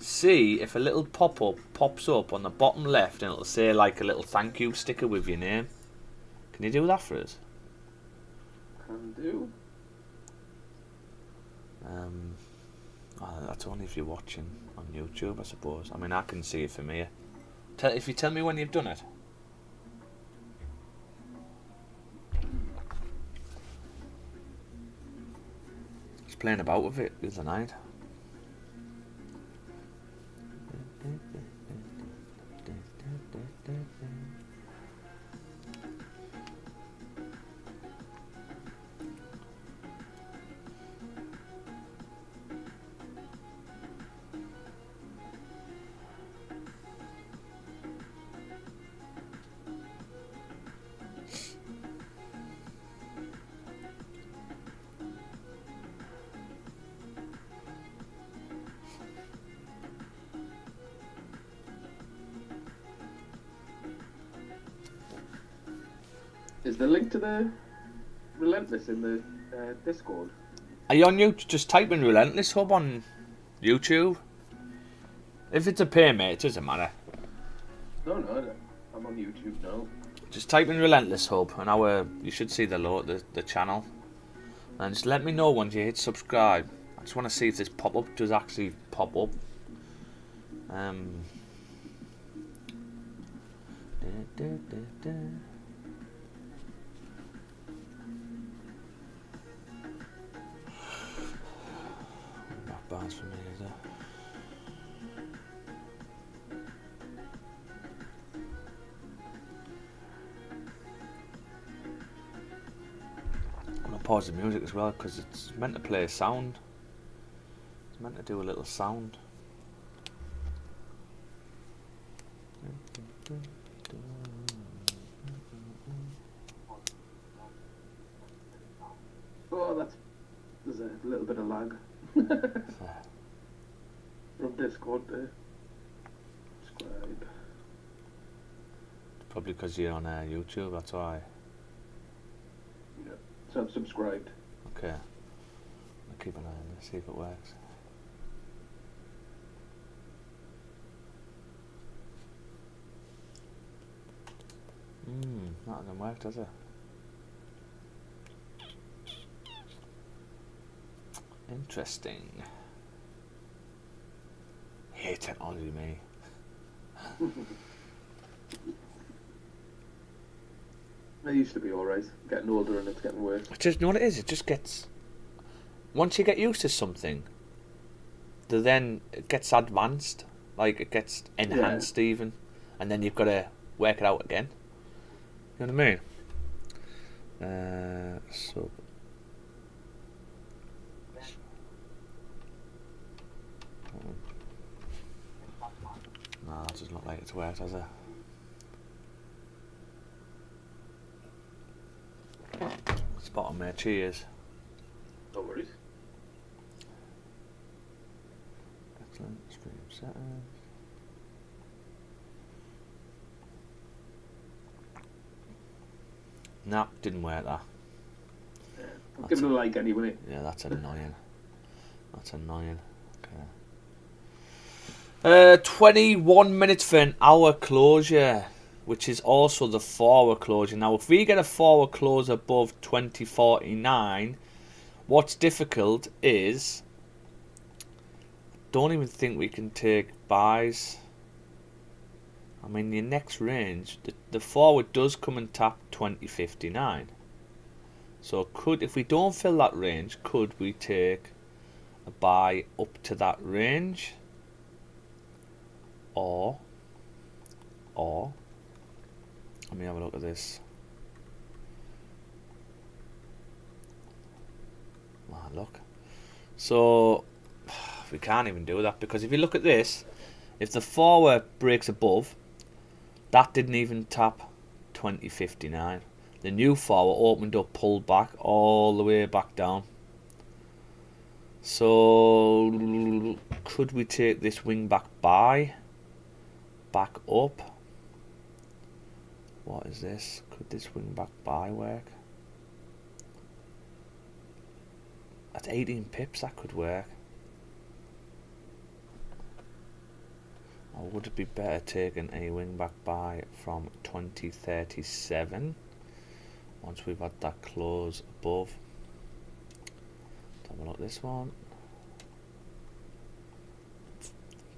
see if a little pop-up pops up on the bottom left, and it'll say like a little thank you sticker with your name. Can you do that for us? Can do. That's only if you're watching on YouTube, I suppose. I mean, I can see it from here. If you tell me when you've done it. I was playing about with it the other night. Is the link to the Relentless in the Discord? Are you on YouTube? Just type in Relentless Hub on YouTube. If it's a pay, mate, it doesn't matter. No, I'm on YouTube now. Just type in Relentless Hub, and you should see the channel. And just let me know once you hit subscribe. I just want to see if this pop-up does actually pop up. Not bad for me, is it? I'm going to pause the music as well because it's meant to play a sound. It's meant to do a little sound. Oh, there's a little bit of lag. From Discord there. Subscribe. Probably because you're on YouTube, that's why. Yeah. So I've subscribed. Okay. keep an eye on this, see if it works. That hasn't worked, has it? Interesting. Hate technology, me. I used to be alright. Getting older and it's getting worse. Just, you know what it is? It just gets... Once you get used to something, then it gets advanced. Like, it gets enhanced even. And then you've got to work it out again. You know what I mean? So... No, that doesn't look like it's worked, has it? Spot on, mate. Cheers. No worries. Excellent. Stream settings. Nah, didn't work that. Yeah. I'll give it a like anyway. Yeah, that's annoying. That's annoying. Okay. 21 minutes for an hour closure, which is also the forward closure. Now, if we get a forward close above 2049, what's difficult is I don't even think we can take buys. I mean, your next range, the forward does come and tap 2059. So if we don't fill that range, could we take a buy up to that range? Or let me have a look at this. Look. So we can't even do that, because if you look at this, if the forward breaks above, that didn't even tap 2059. The new forward opened up, pulled back all the way back down. So could we take this wing back buy back up? What is this? Could this wing back buy work? At 18 pips, that could work. Or would it be better taking a wing back buy from 2037 once we've had that close above? Have a look at this one.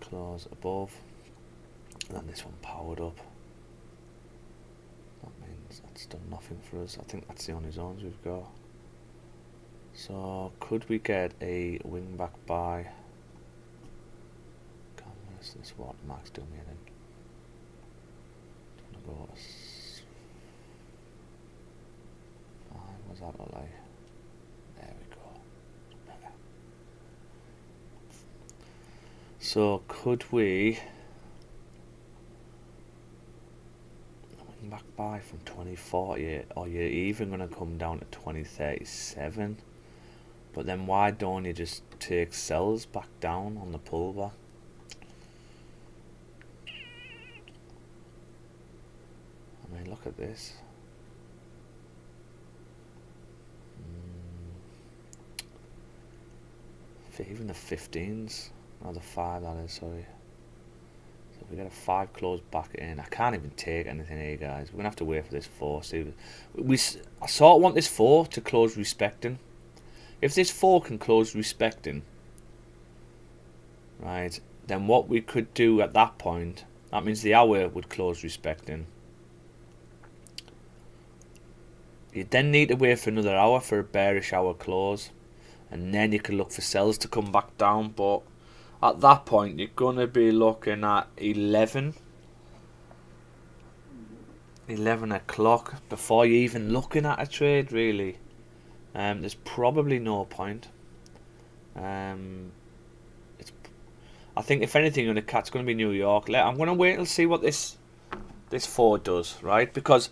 Close above. And then this one powered up. That means that's done nothing for us. I think that's the only zones we've got. So could we get a wing back buy? This what Max doing here then. I'm gonna go what does that look like? There we go. Better. So could we wing back buy from 2040, or you're even gonna come down to 2037? But then why don't you just take sells back down on the pullback? I mean, look at this. Even the 15s, or the 5 that is, sorry. So if we get a 5 close back in, I can't even take anything here, guys. We're gonna have to wait for this 4. See, I sort of want this 4 to close respecting. If this 4 can close respecting, right, then what we could do at that point, that means the hour would close respecting. You then need to wait for another hour for a bearish hour close, and then you can look for sells to come back down. But at that point, you're going to be looking at 11 o'clock before you're even looking at a trade, really. There's probably no point. I think if anything, it's going to be New York. I'm going to wait and see what this 4 does, right? Because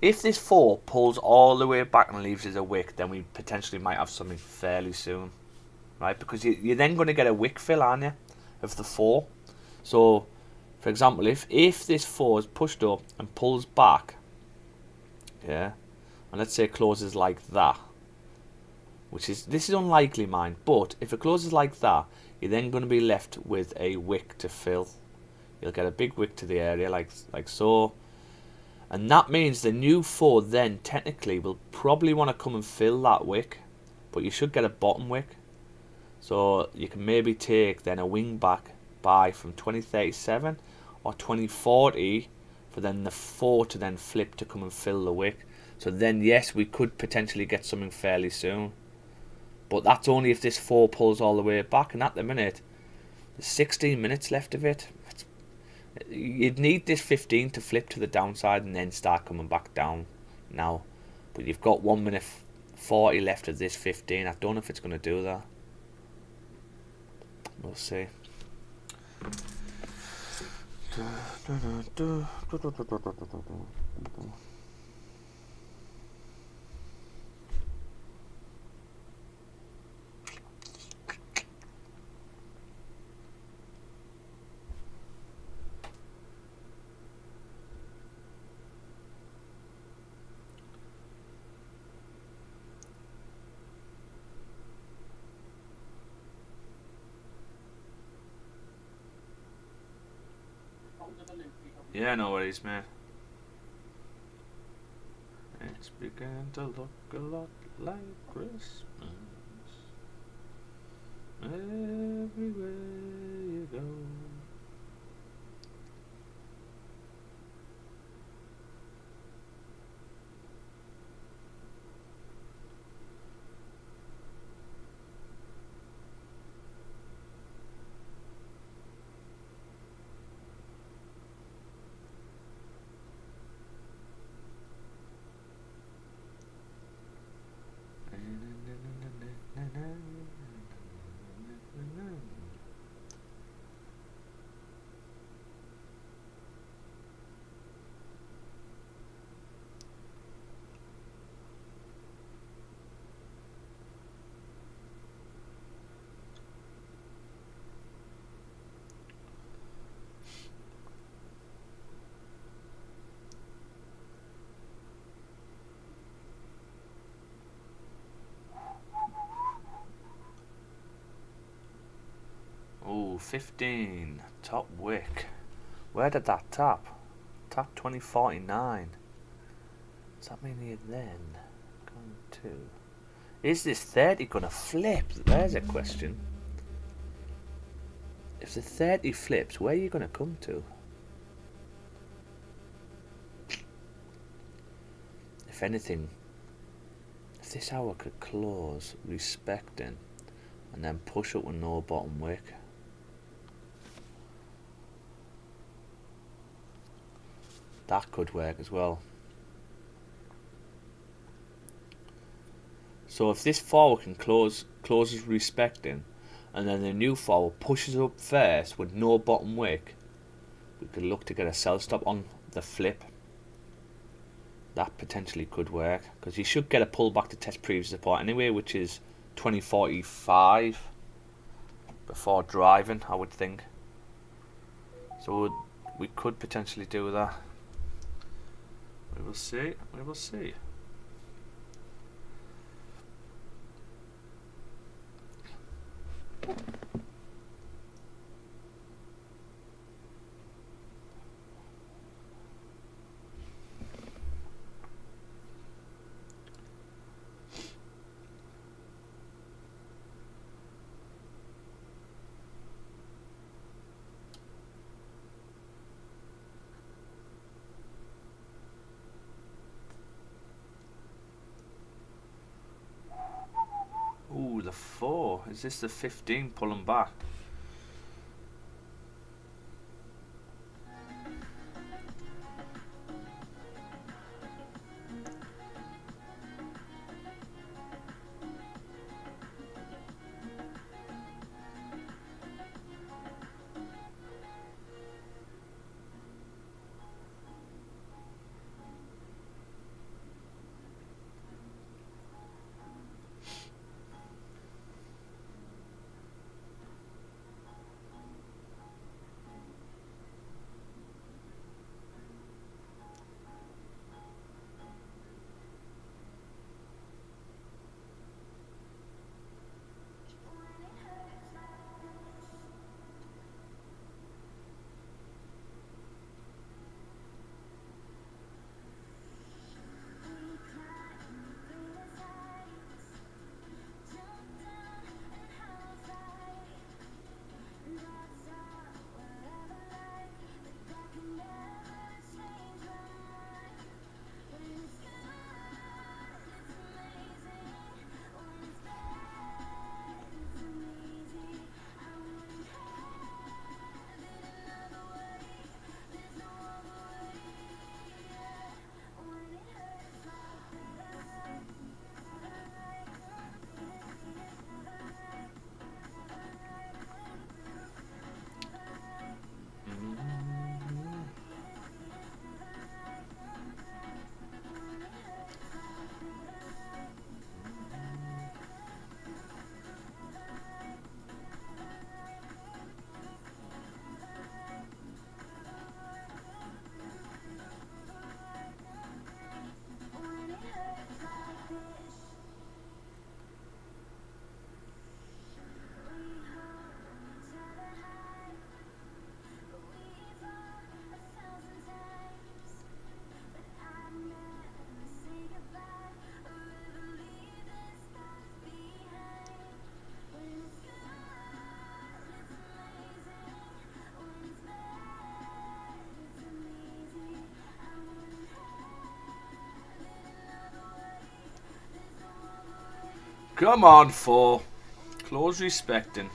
if this 4 pulls all the way back and leaves us a wick, then we potentially might have something fairly soon, right? Because you're then going to get a wick fill, aren't you, of the 4. So, for example, if this 4 is pushed up and pulls back, yeah, and let's say it closes like that, this is unlikely, mind. But if it closes like that, you're then going to be left with a wick to fill. You'll get a big wick to the area like so, and that means the new 4 then technically will probably want to come and fill that wick, but you should get a bottom wick. So you can maybe take then a wing back buy from 2037 or 2040 for then the 4 to then flip to come and fill the wick. So then yes, we could potentially get something fairly soon, but that's only if this 4 pulls all the way back, and at the minute there's 16 minutes left of it. You'd need this 15 to flip to the downside and then start coming back down now, but you've got 1 minute 40 left of this 15. I don't know if it's going to do that. We'll see. Yeah, no worries, man. It's beginning to look a lot like Christmas everywhere you go. Oh, 15. Top wick. Where did that tap? Tap 2049. Does that mean here then? Going to. Is this 30 going to flip? There's a question. If the 30 flips, where are you going to come to? If anything, if this hour could close respecting and then push up with no bottom wick. That could work as well. So if this forward can closes respecting, and then the new forward pushes up first with no bottom wick, we could look to get a sell stop on the flip. That potentially could work, because you should get a pullback to test previous support anyway, which is 2045 before driving, I would think. So we could potentially do that. We will see. We will see. Ooh, the 4. Is this the 15 pulling back? Come on, 4. Close respecting.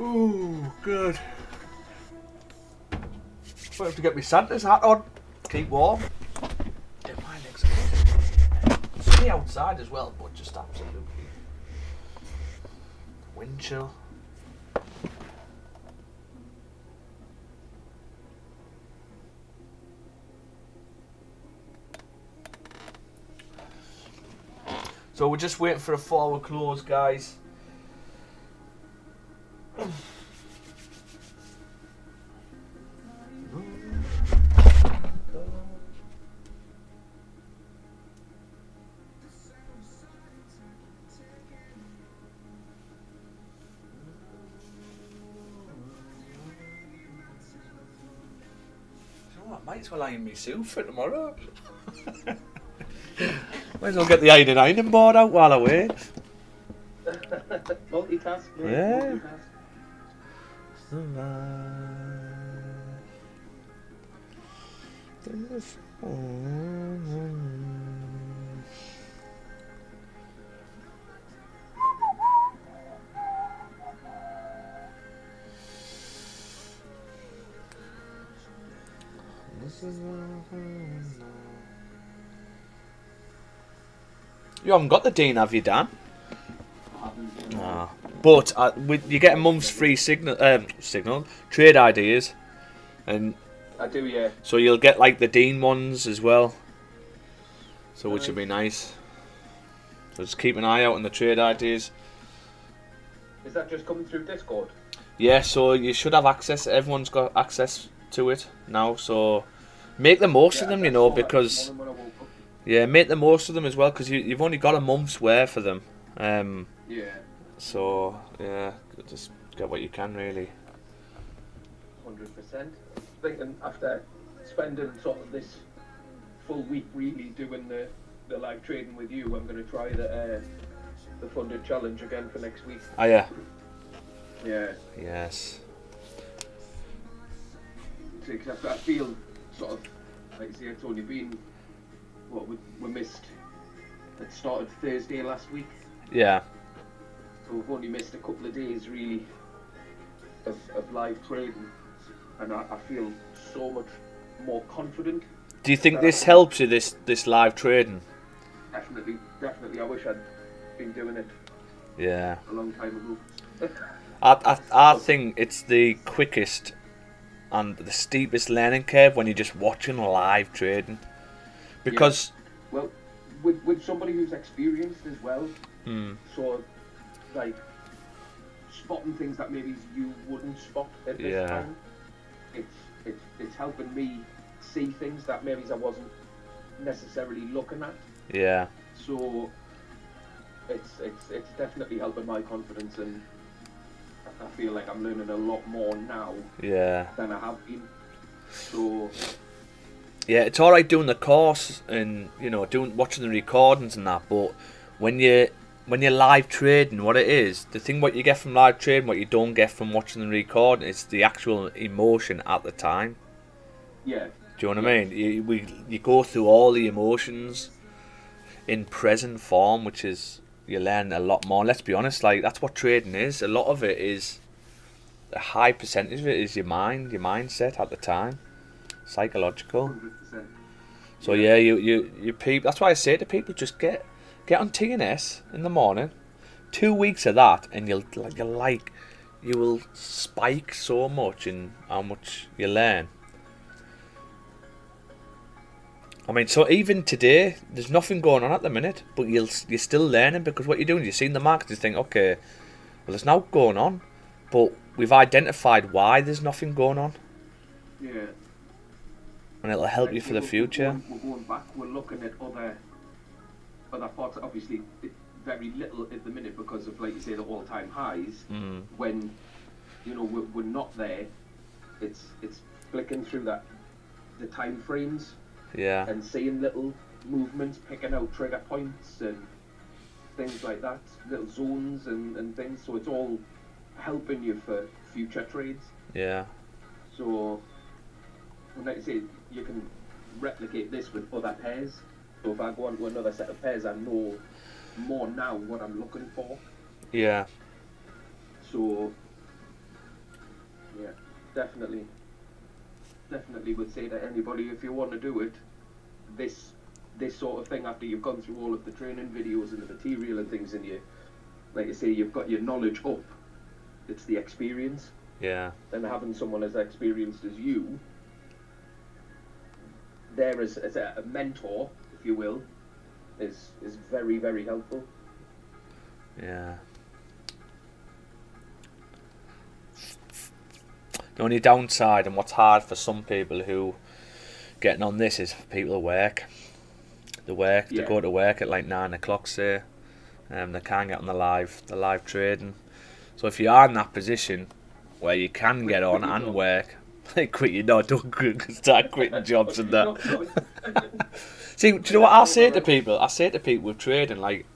Oh, good. I have to get my Santa's hat on. Keep warm. Get my legs good. It's sunny outside as well, but just absolutely wind chill. So we're just waiting for a forward close, guys. Might as well iron me suit for tomorrow. Might as well get the ironing board out while I wait. Multitask, mate. Yeah. You haven't got the Dean, have you, Dan? But you get a month's free signal trade ideas, and I do, yeah. so you'll get like the Dean ones as well. So which would be nice. So just keep an eye out on the trade ideas. Is that just coming through Discord? Yeah, so you should have access. Everyone's got access to it now. So make the most of them, you know, because make the most of them as well, because you've only got a month's wear for them. Yeah. So yeah, just get what you can really. 100%. Thinking after spending sort of this full week really doing the live trading with you, I'm going to try the funded challenge again for next week. Oh yeah. Yeah. Yes. Except I feel sort of like I say, it's only been what we missed. It started Thursday last week. Yeah. So we've only missed a couple of days really of live trading, and I feel so much more confident. Do you think this helps you, this live trading? Definitely. I wish I'd been doing it Yeah. a long time ago. I think it's the quickest and the steepest learning curve when you're just watching live trading, because well, with somebody who's experienced as well, so like spotting things that maybe you wouldn't spot at this time. It's helping me see things that maybe I wasn't necessarily looking at. Yeah. So it's definitely helping my confidence, and I feel like I'm learning a lot more now than I have been. So yeah, it's alright doing the course and watching the recordings and that, but when you're live trading, what it is, the thing what you get from live trading, what you don't get from watching the recording, is the actual emotion at the time. Yeah. Do you know what I mean? You go through all the emotions in present form, which is, you learn a lot more. Let's be honest, like that's what trading is. A lot of it is, a high percentage of it is your mindset at the time, psychological. 100%. So yeah, you people. That's why I say to people, just get on TNS in the morning. 2 weeks of that, and you will spike so much in how much you learn. I mean, so even today, there's nothing going on at the minute, but you're still learning, because what you're doing, you're seeing the market, you think, okay, well, there's now going on, but we've identified why there's nothing going on. Yeah. And it'll help you for the future. We're going back. We're looking at other parts. Obviously, very little at the minute because of, like you say, the all-time highs. Mm. When, you know, we're not there, it's flicking through the time frames Yeah. and seeing little movements, picking out trigger points and things like that, little zones and things. So it's all helping you for future trades. Yeah. So, like I say, you can replicate this with other pairs. So if I go on to another set of pairs, I know more now what I'm looking for. Yeah. So, yeah, definitely would say to anybody, if you want to do it, this sort of thing, after you've gone through all of the training videos and the material and things, and you, like you say, you've got your knowledge up, it's the experience. Yeah. And having someone as experienced as you there as a mentor, if you will, is very, very helpful. Yeah. The only downside, and what's hard for some people who getting on this, is for people to work. They go to work at like 9 o'clock, say, and they can't get on the live trading. So if you are in that position where you can get on and work, quit your no, don't start quitting jobs and that. See, do you know what I say to people? I say to people with trading, like,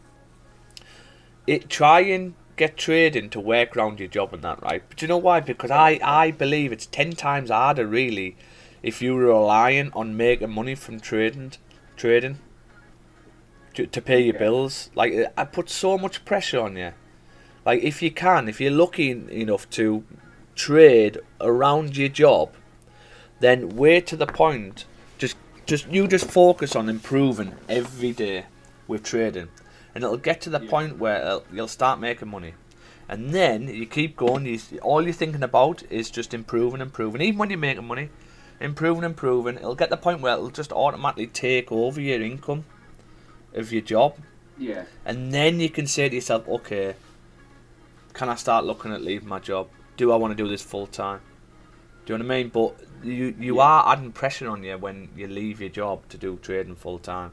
try and get trading to work around your job and that, right? But do you know why? Because I believe it's 10 times harder, really, if you're relying on making money from trading to pay your bills. Like, I put so much pressure on you. Like, if you're lucky enough to trade around your job, then wait to the point. Just focus on improving every day with trading, and it'll get to the point where you'll start making money, and then you keep going. All you're thinking about is just improving. Even when you're making money, improving. It'll get to the point where it'll just automatically take over your income of your job. Yeah. And then you can say to yourself, okay, can I start looking at leaving my job? Do I want to do this full time? Do you know what I mean? But you are adding pressure on you when you leave your job to do trading full time.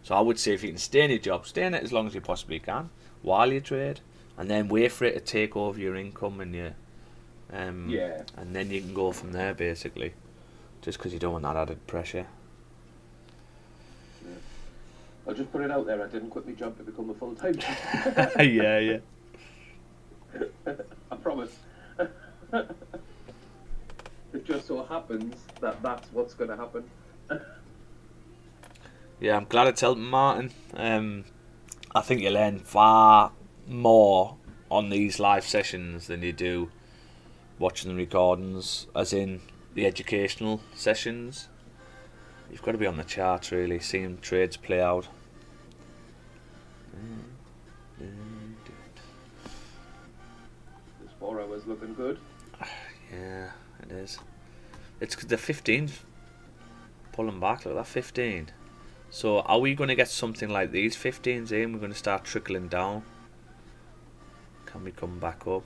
So I would say, if you can stay in your job, stay in it as long as you possibly can while you trade, and then wait for it to take over your income and your and then you can go from there, basically, just because you don't want that added pressure. I'll just put it out there, I didn't quit my job to become a full-time job. yeah. I promise. It just so happens that that's what's going to happen. Yeah, I'm glad it's helping, Martin. I think you learn far more on these live sessions than you do watching the recordings, as in the educational sessions. You've got to be on the charts, really, seeing trades play out. This 4 hours looking good. Yeah, it is. It's the 15's pulling back. Look, that 15. So are we going to get something like these 15s in? We're going to start trickling down. Can we come back up?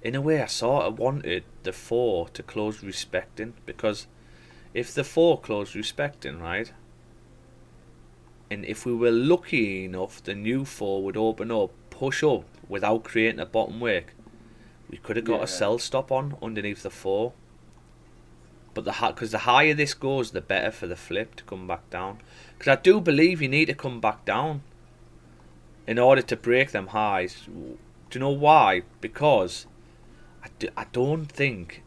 In a way, I sort of wanted the 4 to close respecting, because if the 4 closed respecting, right, and if we were lucky enough, the new 4 would open up, push up without creating a bottom wick, we could have got a sell stop on underneath the 4. But because the higher this goes, the better for the flip to come back down. Because I do believe you need to come back down in order to break them highs. Do you know why? Because I don't think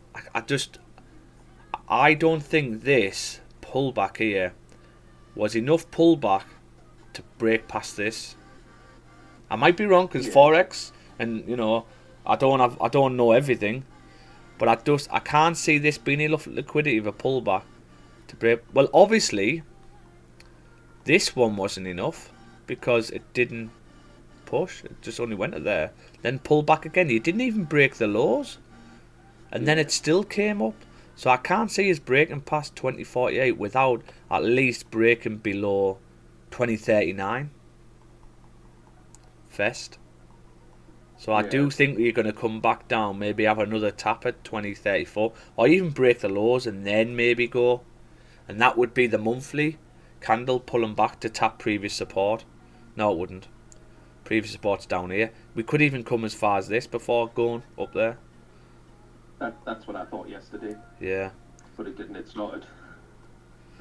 this pullback here was enough pullback to break past this. I might be wrong, because Forex, and I don't know everything, but I can't see this being enough liquidity of a pullback to break. Well, obviously this one wasn't enough because it didn't push. It just only went to there, then pull back again. You didn't even break the lows, and then it still came up. So I can't see us breaking past 2048 without at least breaking below 2039 first. So I do think you're going to come back down, maybe have another tap at 2034, or even break the lows and then maybe go. And that would be the monthly candle pulling back to tap previous support. No, it wouldn't. Previous support's down here. We could even come as far as this before going up there. That's what I thought yesterday, Yeah. but it didn't. It started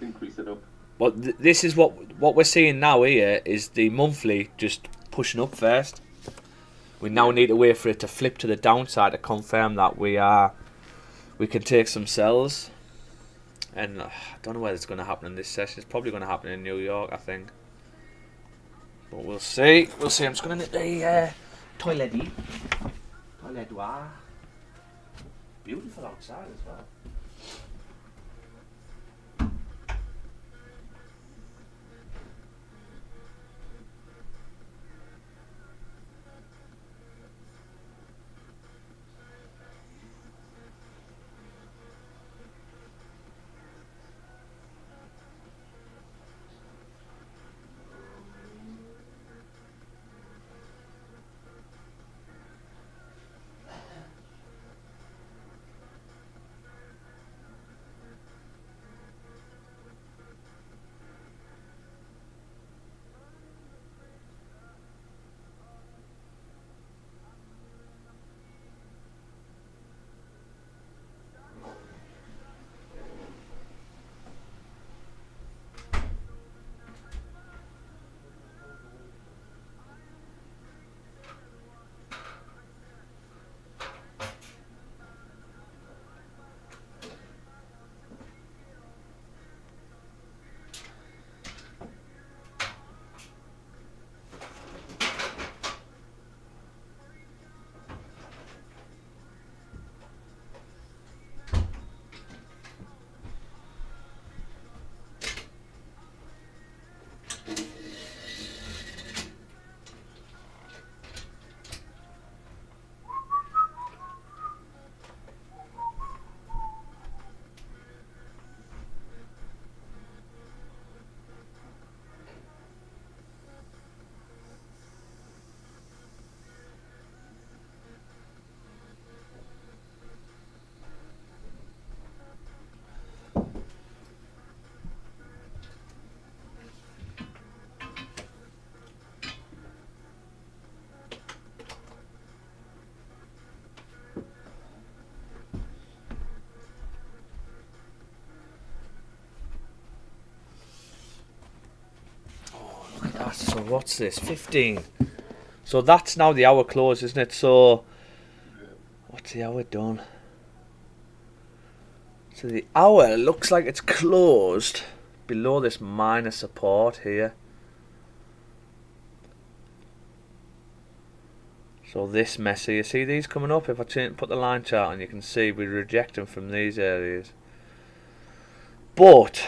increase it up. But this is what we're seeing now here is the monthly just pushing up first. We now need to wait for it to flip to the downside to confirm that we can take some sells. And I don't know whether it's going to happen in this session. It's probably going to happen in New York, I think. But we'll see. We'll see. I'm just going to need the toilet. Toilet. Beautiful outside as well. So what's this? 15. So that's now the hour close, isn't it? So what's the hour done? So the hour looks like it's closed below this minor support here. So this messy, you see these coming up? If I put the line chart on, you can see we reject them from these areas. But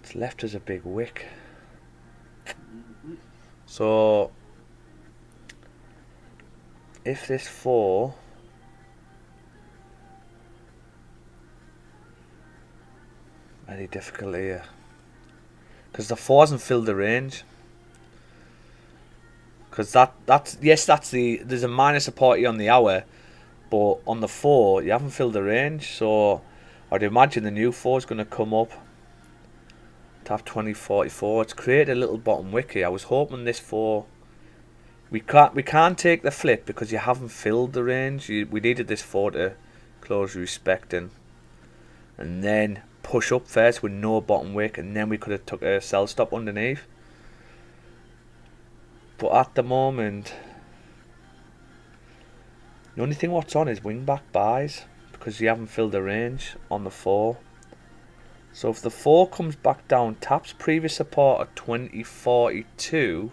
it's left us a big wick. So if this 4 very difficult here because the 4 hasn't filled the range, because that's there's a minor support here on the hour, but on the 4 you haven't filled the range. So I'd imagine the new 4 is going to come up to have 2044. It's created a little bottom wick here. I was hoping this 4 we can't take the flip because you haven't filled the range. We needed this 4 to close respecting and then push up first with no bottom wick, and then we could have took a sell stop underneath. But at the moment the only thing what's on is wing back buys because you haven't filled the range on the 4. So if the 4 comes back down, taps previous support at 2042,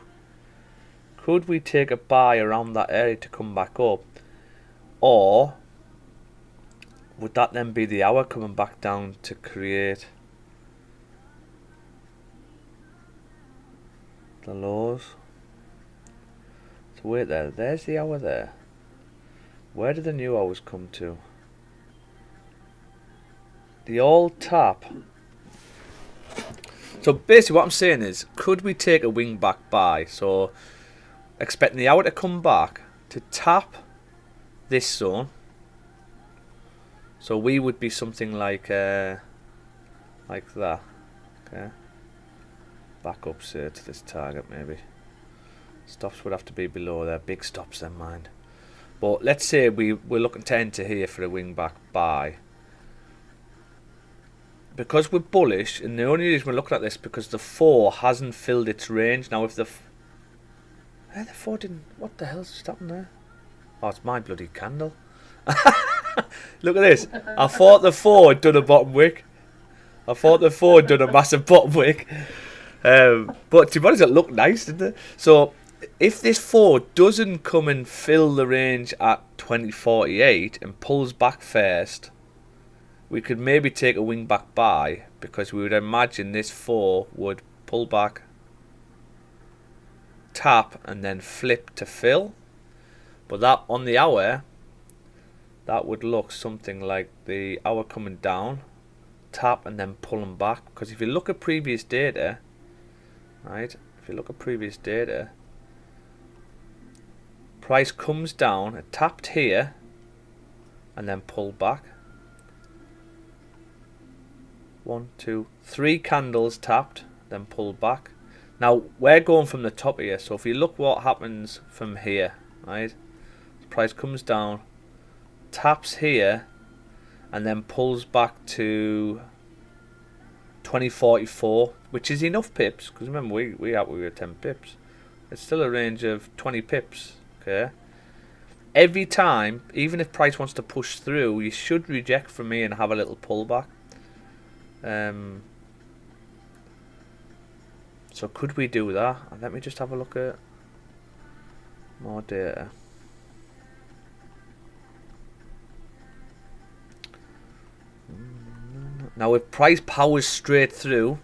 could we take a buy around that area to come back up? Or would that then be the hour coming back down to create the lows? So wait there, there's the hour there. Where did the new hours come to? The old tap. So basically what I'm saying is, could we take a wing back buy? So expecting the hour to come back to tap this zone. So we would be something like that. Okay. Back up say to this target maybe. Stops would have to be below there. Big stops then, mind. But let's say we're looking to enter here for a wing back buy. Because we're bullish, and the only reason we're looking at this because the 4 hasn't filled its range. Now if the 4 didn't, what the hell's just happened there? Oh, it's my bloody candle. Look at this. I thought the 4 had done a bottom wick. I thought the 4 had done a massive bottom wick. But to be honest, it looked nice, didn't it? So if this 4 doesn't come and fill the range at 2048 and pulls back first, we could maybe take a wing back buy, because we would imagine this 4 would pull back, tap, and then flip to fill. But that on the hour, that would look something like the hour coming down, tap, and then pulling back. Because if you look at previous data, right? If you look at previous data, price comes down, it tapped here, and then pulled back. 1, 2, 3 candles tapped, then pulled back. Now we're going from the top here, so if you look what happens from here, right? The price comes down, taps here, and then pulls back to 2044, which is enough pips. Because remember, we were 10 pips. It's still a range of 20 pips. Okay. Every time, even if price wants to push through, you should reject from me and have a little pullback. So could we do that? And let me just have a look at more data. Now if price powers straight through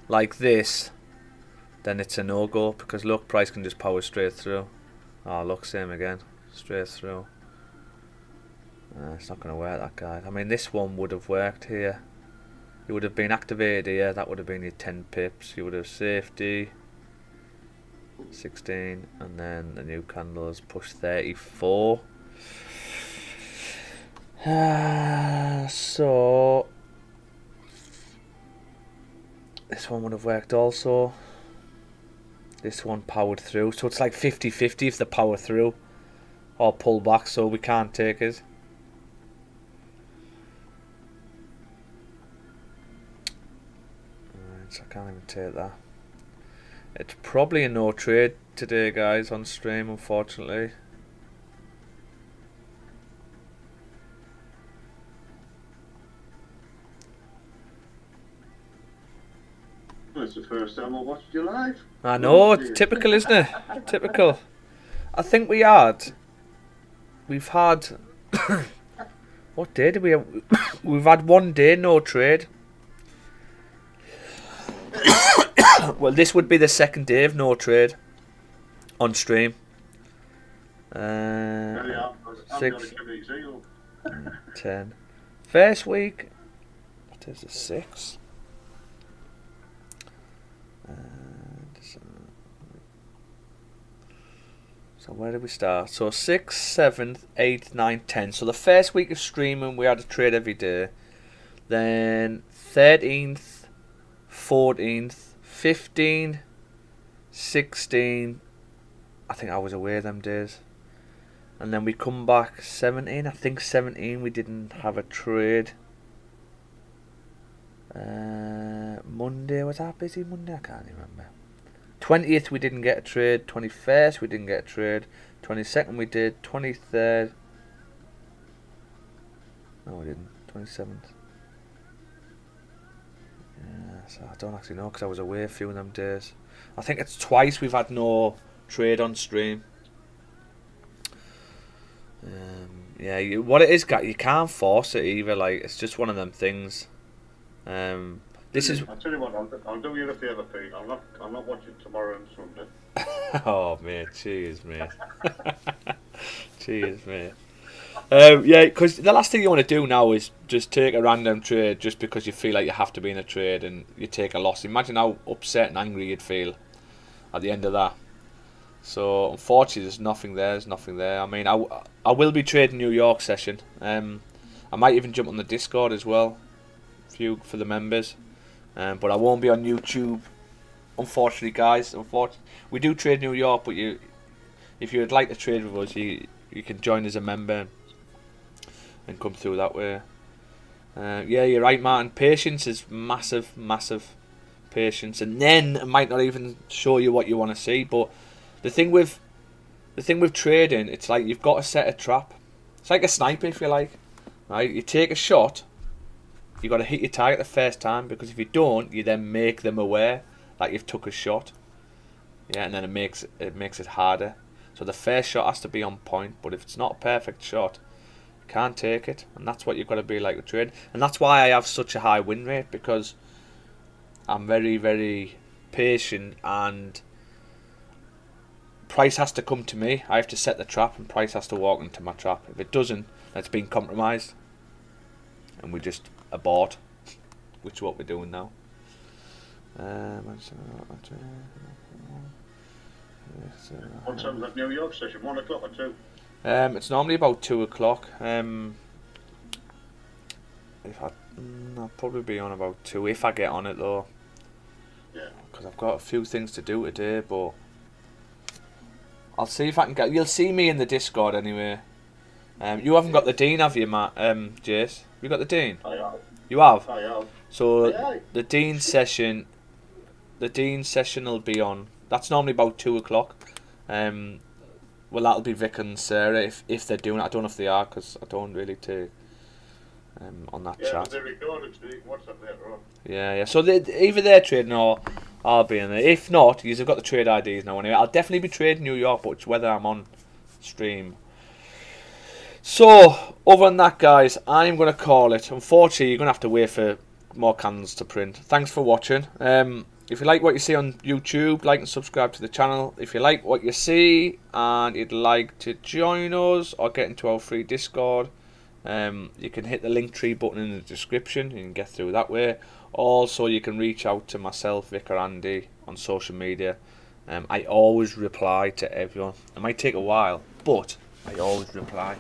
like this, then it's a no-go, because look, price can just power straight through. Oh look, same again, straight through. It's not going to work, that guy. I mean, this one would have worked here. You would have been activated here, that would have been your 10 pips. You would have safety 16, and then the new candles push 34. So this one would have worked also. This one powered through, so it's like 50-50 if they power through or pull back, so we can't take it. So I can't even take that. It's probably a no trade today, guys, on stream, unfortunately. That's the first time I watched you live. I know, it's typical, isn't it? Typical. I think we've had what day did we have? We've had one day no trade. Well, this would be the second day of no trade on stream. 6, 10. First week. What is the 6? So where did we start? So 6th, 7th, 8th, 9th, 10th. So the first week of streaming, we had a trade every day. Then 13th, 14th, 15, 16. I think I was away them days. And then we come back 17. I think 17 we didn't have a trade. Monday, was that busy Monday? I can't remember. 20th we didn't get a trade. 21st we didn't get a trade. 22nd we did. 23rd. No, we didn't. 27th. Yeah, so I don't actually know because I was away a few of them days. I think it's twice we've had no trade on stream. Yeah, what it is, you can't force it either. Like, it's just one of them things. This is. I'll tell you what. I'll do you a favour, Pete. I'm not watching tomorrow and Sunday. Oh mate, cheers, mate. Cheers, mate. Yeah, because the last thing you want to do now is just take a random trade just because you feel like you have to be in a trade and you take a loss. Imagine how upset and angry you'd feel at the end of that. So unfortunately, there's nothing there. There's nothing there. I mean, I will be trading New York session. I might even jump on the Discord as well, for the members. But I won't be on YouTube unfortunately, guys, we do trade New York, but if you would like to trade with us, you can join as a member and come through that way. Yeah, you're right, Martin. Patience is massive, massive patience, and then it might not even show you what you want to see. But the thing with trading, it's like you've got to set a trap. It's like a sniper, if you like. Right? You take a shot, you got to hit your target the first time, because if you don't, you then make them aware that you've took a shot. Yeah, and then it makes it harder. So the first shot has to be on point. But if it's not a perfect shot, you can't take it, and that's what you've got to be like with trade. And that's why I have such a high win rate, because I'm very, very patient, and price has to come to me. I have to set the trap, and price has to walk into my trap. If it doesn't, it's been compromised, and we just abort, which is what we're doing now. What time's that New York session? 1 o'clock or 2? It's normally about 2 o'clock. I'll probably be on about 2 if I get on it though. Yeah. Because I've got a few things to do today, but I'll see if I can get. You'll see me in the Discord anyway. You haven't got the Dean, have you, Matt? Jace, you got the Dean? I have. You have. I have. So Aye. the Dean session will be on. That's normally about 2 o'clock. Well, that'll be Vic and Sarah if they're doing it. I don't know if they are, because I don't really take on that chat. Yeah, they're recorded, so you can watch that later on. Yeah. So either they're trading or I'll be in there. If not, you've got the trade IDs now anyway. I'll definitely be trading New York, but it's whether I'm on stream. So, other than that, guys, I'm going to call it. Unfortunately, you're going to have to wait for more candles to print. Thanks for watching. If you like what you see on YouTube, like and subscribe to the channel. If you like what you see and you'd like to join us or get into our free Discord, you can hit the Linktree button in the description. You can get through that way. Also, you can reach out to myself, Vic or Andy, on social media. I always reply to everyone. It might take a while, but I always reply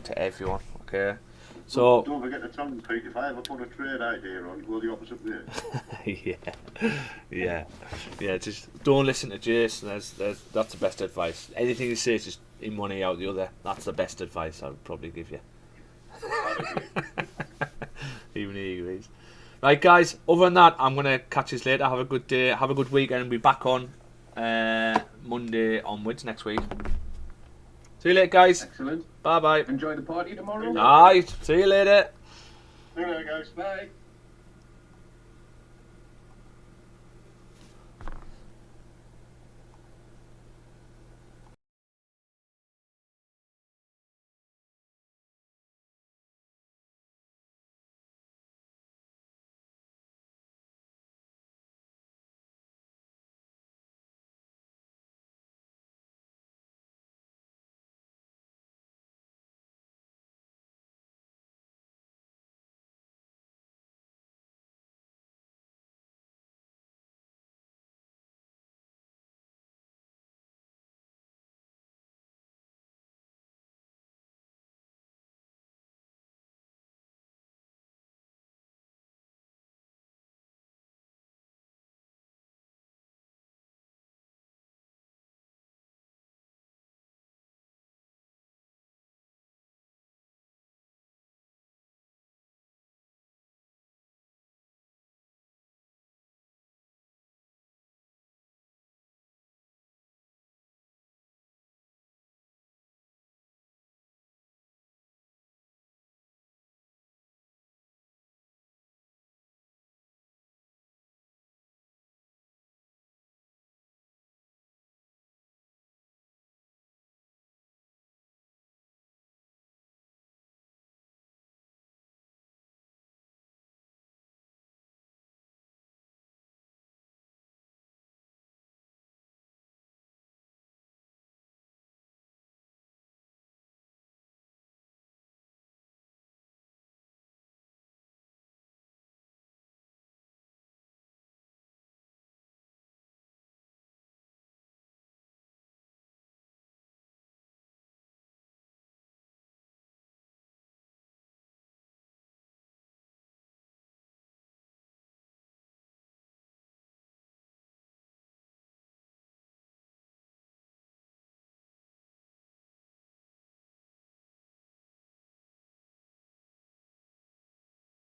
to everyone. Okay. So don't forget to tell them, Pete, if I ever put a trade idea on, go the opposite way. yeah. Just don't listen to Jason. That's the best advice. Anything he says, just in one ear out the other. That's the best advice I would probably give you. Even he agrees. Right, guys. Other than that, I'm gonna catch you later. Have a good day. Have a good weekend. And be back on Monday onwards next week. See you later, guys. Excellent. Bye bye. Enjoy the party tomorrow. Alright. See you later. See you later, guys. Bye.